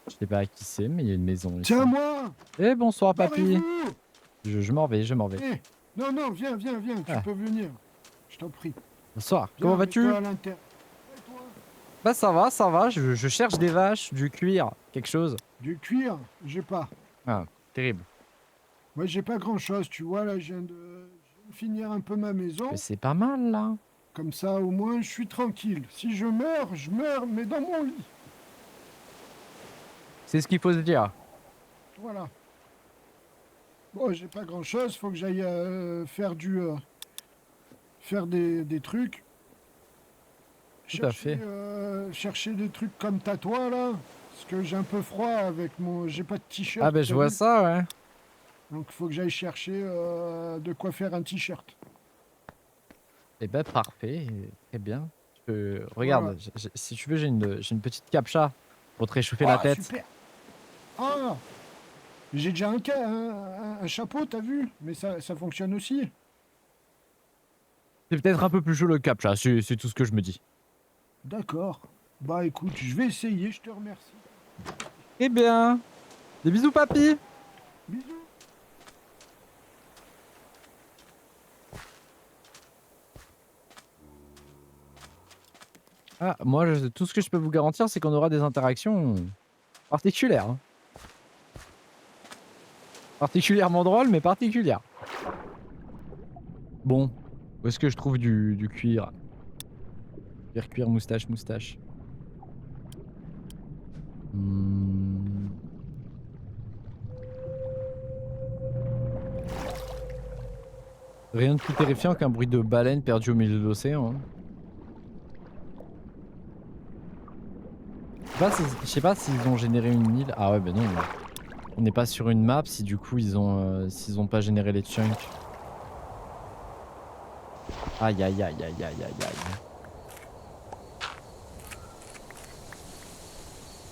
Je sais pas à qui c'est, mais il y a une maison ici. Tiens, moi! Eh bonsoir papy. Barrez-vous! Je m'en vais, je m'en vais. Eh, non, non, viens, viens, viens, tu Ah. peux venir. Je t'en prie. Bonsoir, Viens, comment vas-tu? mets-toi à l'intérieur. Et toi? Bah ça va, je cherche des vaches, du cuir, quelque chose. Du cuir, j'ai pas. Ah, terrible. Moi, j'ai pas grand-chose, tu vois, là, je viens de finir un peu ma maison. Mais c'est pas mal là. Comme ça, au moins, je suis tranquille. Si je meurs, mais dans mon lit. C'est ce qu'il faut se dire. Voilà. Bon, j'ai pas grand-chose, faut que j'aille faire faire des trucs. Tout à fait. Chercher des trucs comme tatouage, là. Parce que j'ai un peu froid avec mon... J'ai pas de t-shirt. Ah ben je t'as vois vu? ça, ouais. Donc il faut que j'aille chercher de quoi faire un t-shirt. Eh ben parfait, très bien. Voilà. Regarde, si tu veux, j'ai une petite captcha pour te réchauffer la Ah, tête. super. Ah, j'ai déjà un chapeau, t'as vu? Mais ça fonctionne aussi. C'est peut-être un peu plus chaud le captcha, c'est tout ce que je me dis. D'accord. Bah écoute, je vais essayer, je te remercie. Eh bien, des bisous papy. Bisous. Ah, moi, tout ce que je peux vous garantir, c'est qu'on aura des interactions particulières. Hein. Particulièrement drôles, mais particulières. Bon, où est-ce que je trouve du cuir? Cuir, moustache. Hmm. Rien de plus terrifiant qu'un bruit de baleine perdu au milieu de l'océan. Hein. Je sais pas s'ils ont généré une île. Ah ouais, ben non. On n'est pas sur une map si du coup ils ont s'ils ont pas généré les chunks. Aïe.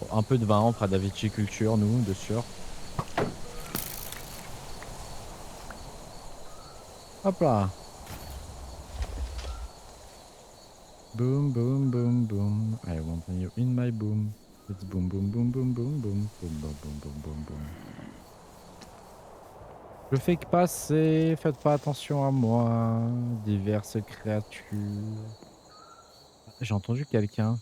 Bon, un peu de vin, on fera de la viticulture, nous, de sûr. Hop là. Boom. I want you in my boom. It's boom. Je fais que passer, faites pas attention à moi. Diverses créatures. J'ai entendu quelqu'un.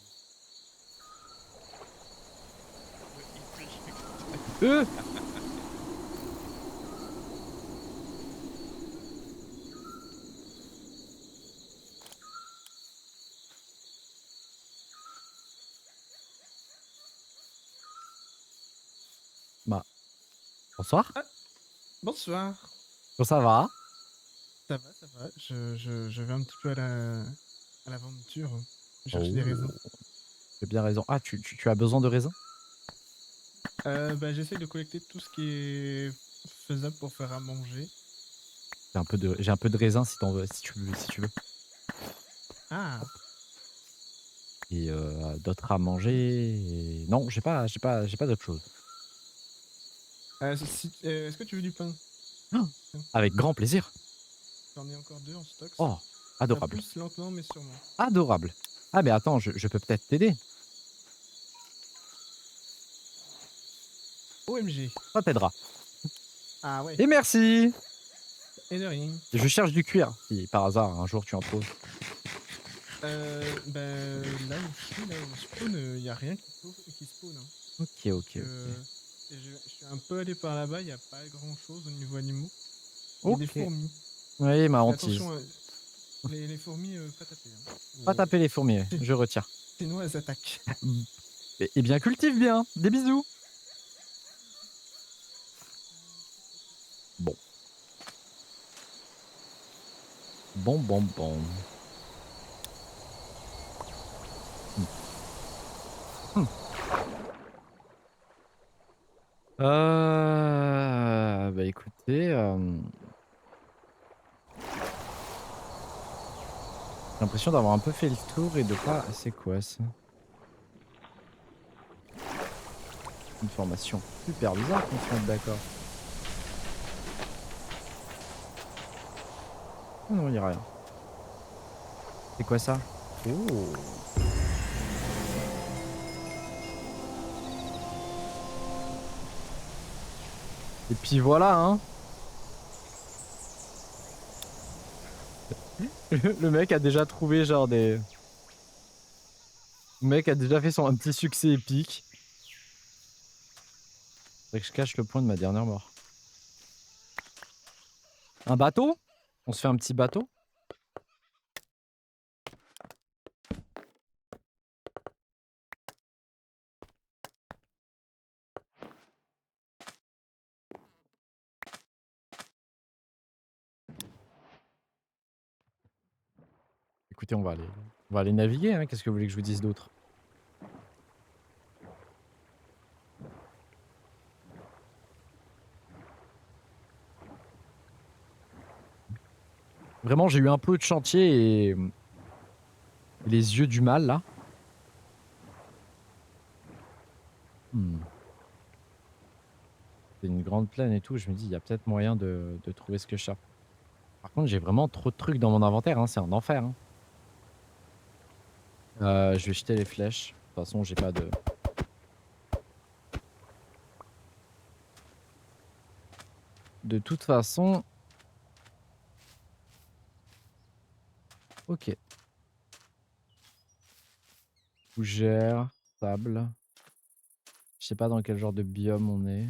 Bah, bonsoir. Ah, bonsoir. Comment ça va? Ça va. Je vais un petit peu à l'aventure. Je cherche des raisins. Tu as bien raison. Ah, tu as besoin de raisins? Bah, j'essaie de collecter tout ce qui est faisable pour faire à manger. J'ai un peu de raisins si t'en veux, si tu veux. Ah, Et d'autres à manger. Et... Non, j'ai pas d'autre chose. est-ce que tu veux du pain? Avec grand plaisir. J'en ai encore 2 en stock. Oh, Ça adorable. pousse lentement mais sûrement. Adorable. Ah mais attends, je peux peut-être t'aider. OMG. Ça t'aidera. Ah ouais. Et merci. Et de rien. Je cherche du cuir. Si par hasard un jour tu en trouves. Ben là où je spawn, il n'y a rien qui spawn. Hein. Ok. Et je suis un peu allé par là-bas, il n'y a pas grand chose au niveau animaux. Il y a Ok. des fourmis. Oui, ma Mais hantise. attention, les fourmis, pas taper. Hein. Pas taper les fourmis, je retire. Sinon elles attaquent. Et bien cultive bien. Des bisous. Bon. Bah écoutez, j'ai l'impression d'avoir un peu fait le tour et de pas... C'est quoi ça? Une formation super bizarre qu'on se mette d'accord. Oh non, y a rien. C'est quoi ça? Oh. Et puis voilà, hein. Le mec a déjà trouvé genre des... Le mec a déjà fait un petit succès épique. Faudrait que je cache le point de ma dernière mort. Un bateau? On se fait un petit bateau? Écoutez, on va aller naviguer, hein. Qu'est-ce que vous voulez que je vous dise d'autre? Vraiment, j'ai eu un peu de chantier et les yeux du mal là. C'est une grande plaine et tout. Je me dis, il y a peut-être moyen de trouver ce que je cherche. Par contre, j'ai vraiment trop de trucs dans mon inventaire. Hein. C'est un enfer. Hein. Je vais jeter les flèches. De toute façon, j'ai pas de. De toute façon. Ok. Fougère, sable. Je sais pas dans quel genre de biome on est.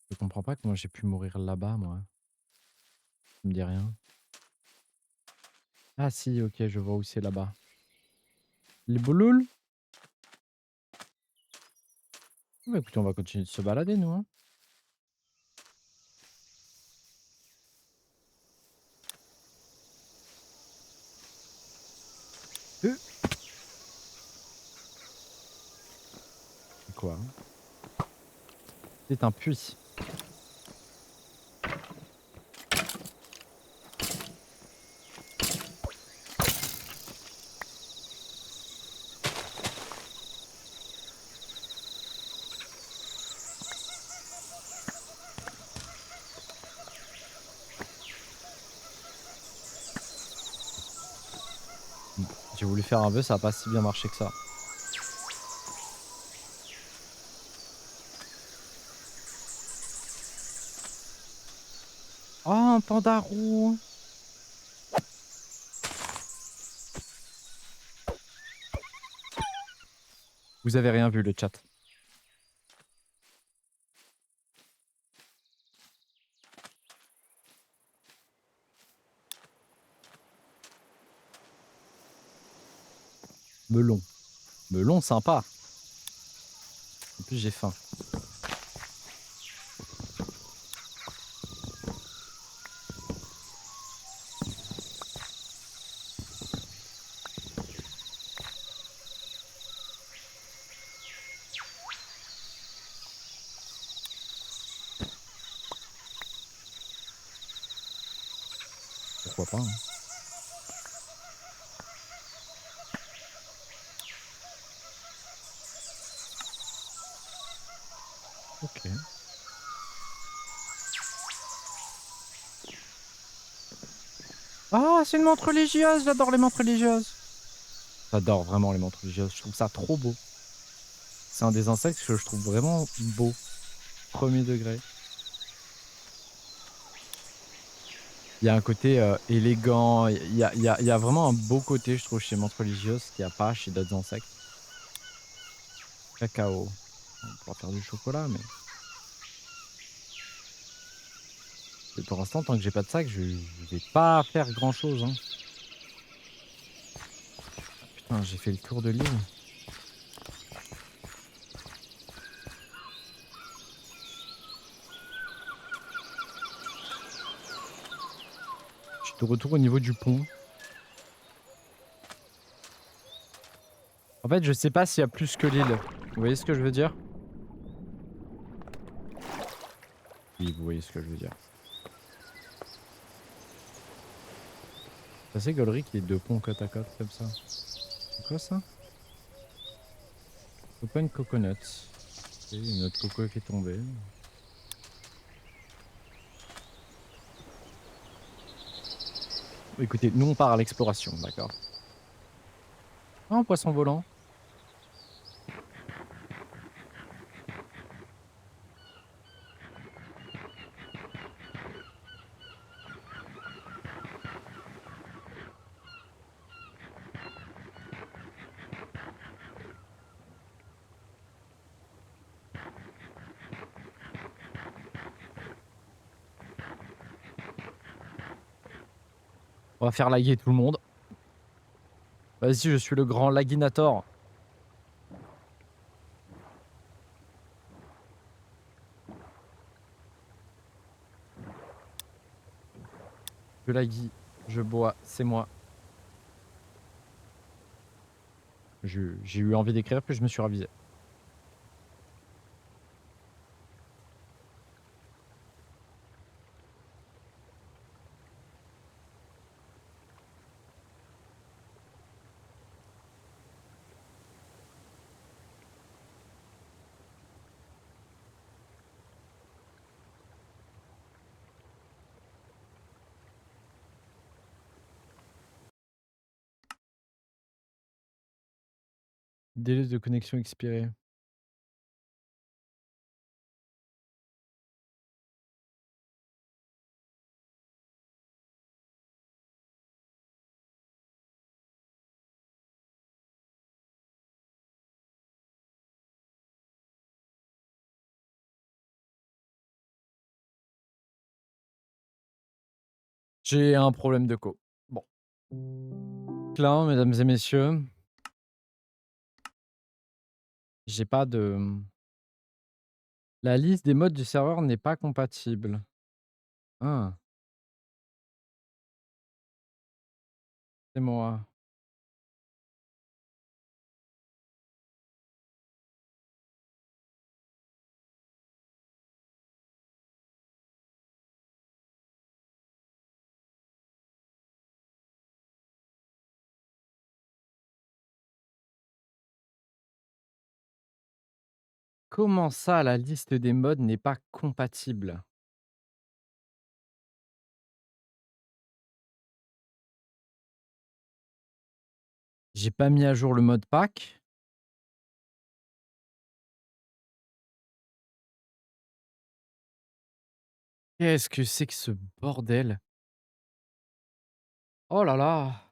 Je comprends pas comment j'ai pu mourir là-bas, moi. Ça me dit rien. Ah si, ok, je vois où c'est là-bas. Les bouloules. Bah, écoutez, on va continuer de se balader, nous. Hein. C'est quoi hein. C'est un puits. J'ai voulu faire un vœu, ça a pas si bien marché que ça. Oh, un panda roux. Vous avez rien vu le chat. Melon. Melon sympa. En plus j'ai faim. Pourquoi pas hein. Ok. Ah, c'est une menthe religieuse, j'adore les menthes religieuses. J'adore vraiment les menthes religieuses, je trouve ça trop beau. C'est un des insectes que je trouve vraiment beau. Premier degré. Il y a un côté élégant, il y a vraiment un beau côté, je trouve, chez menthe religieuse qu'il n'y a pas chez d'autres insectes. Cacao. On pourra faire du chocolat, mais... Et pour l'instant, tant que j'ai pas de sac, je vais pas faire grand chose. Hein. Putain, j'ai fait le tour de l'île. Je suis de retour au niveau du pont. En fait, je sais pas s'il y a plus que l'île. Vous voyez ce que je veux dire? Oui, vous voyez ce que je veux dire. C'est assez gaulerie qu'il y ait deux ponts côte à côte comme ça. C'est quoi ça? Open coconut. Okay, une autre coco qui est tombée. Écoutez, nous on part à l'exploration, d'accord? Ah, un poisson volant. On va faire laguer tout le monde. Vas-y, je suis le grand laginator. Je laguis, je bois, c'est moi. J'ai eu envie d'écrire, puis je me suis ravisé. Délai de connexion expiré. J'ai un problème de co. Bon. Là, mesdames et messieurs, j'ai pas de la liste des modes du serveur n'est pas compatible. Ah, c'est moi. Comment ça, la liste des modes n'est pas compatible? J'ai pas mis à jour le mode pack? Qu'est-ce que c'est que ce bordel? Oh là là!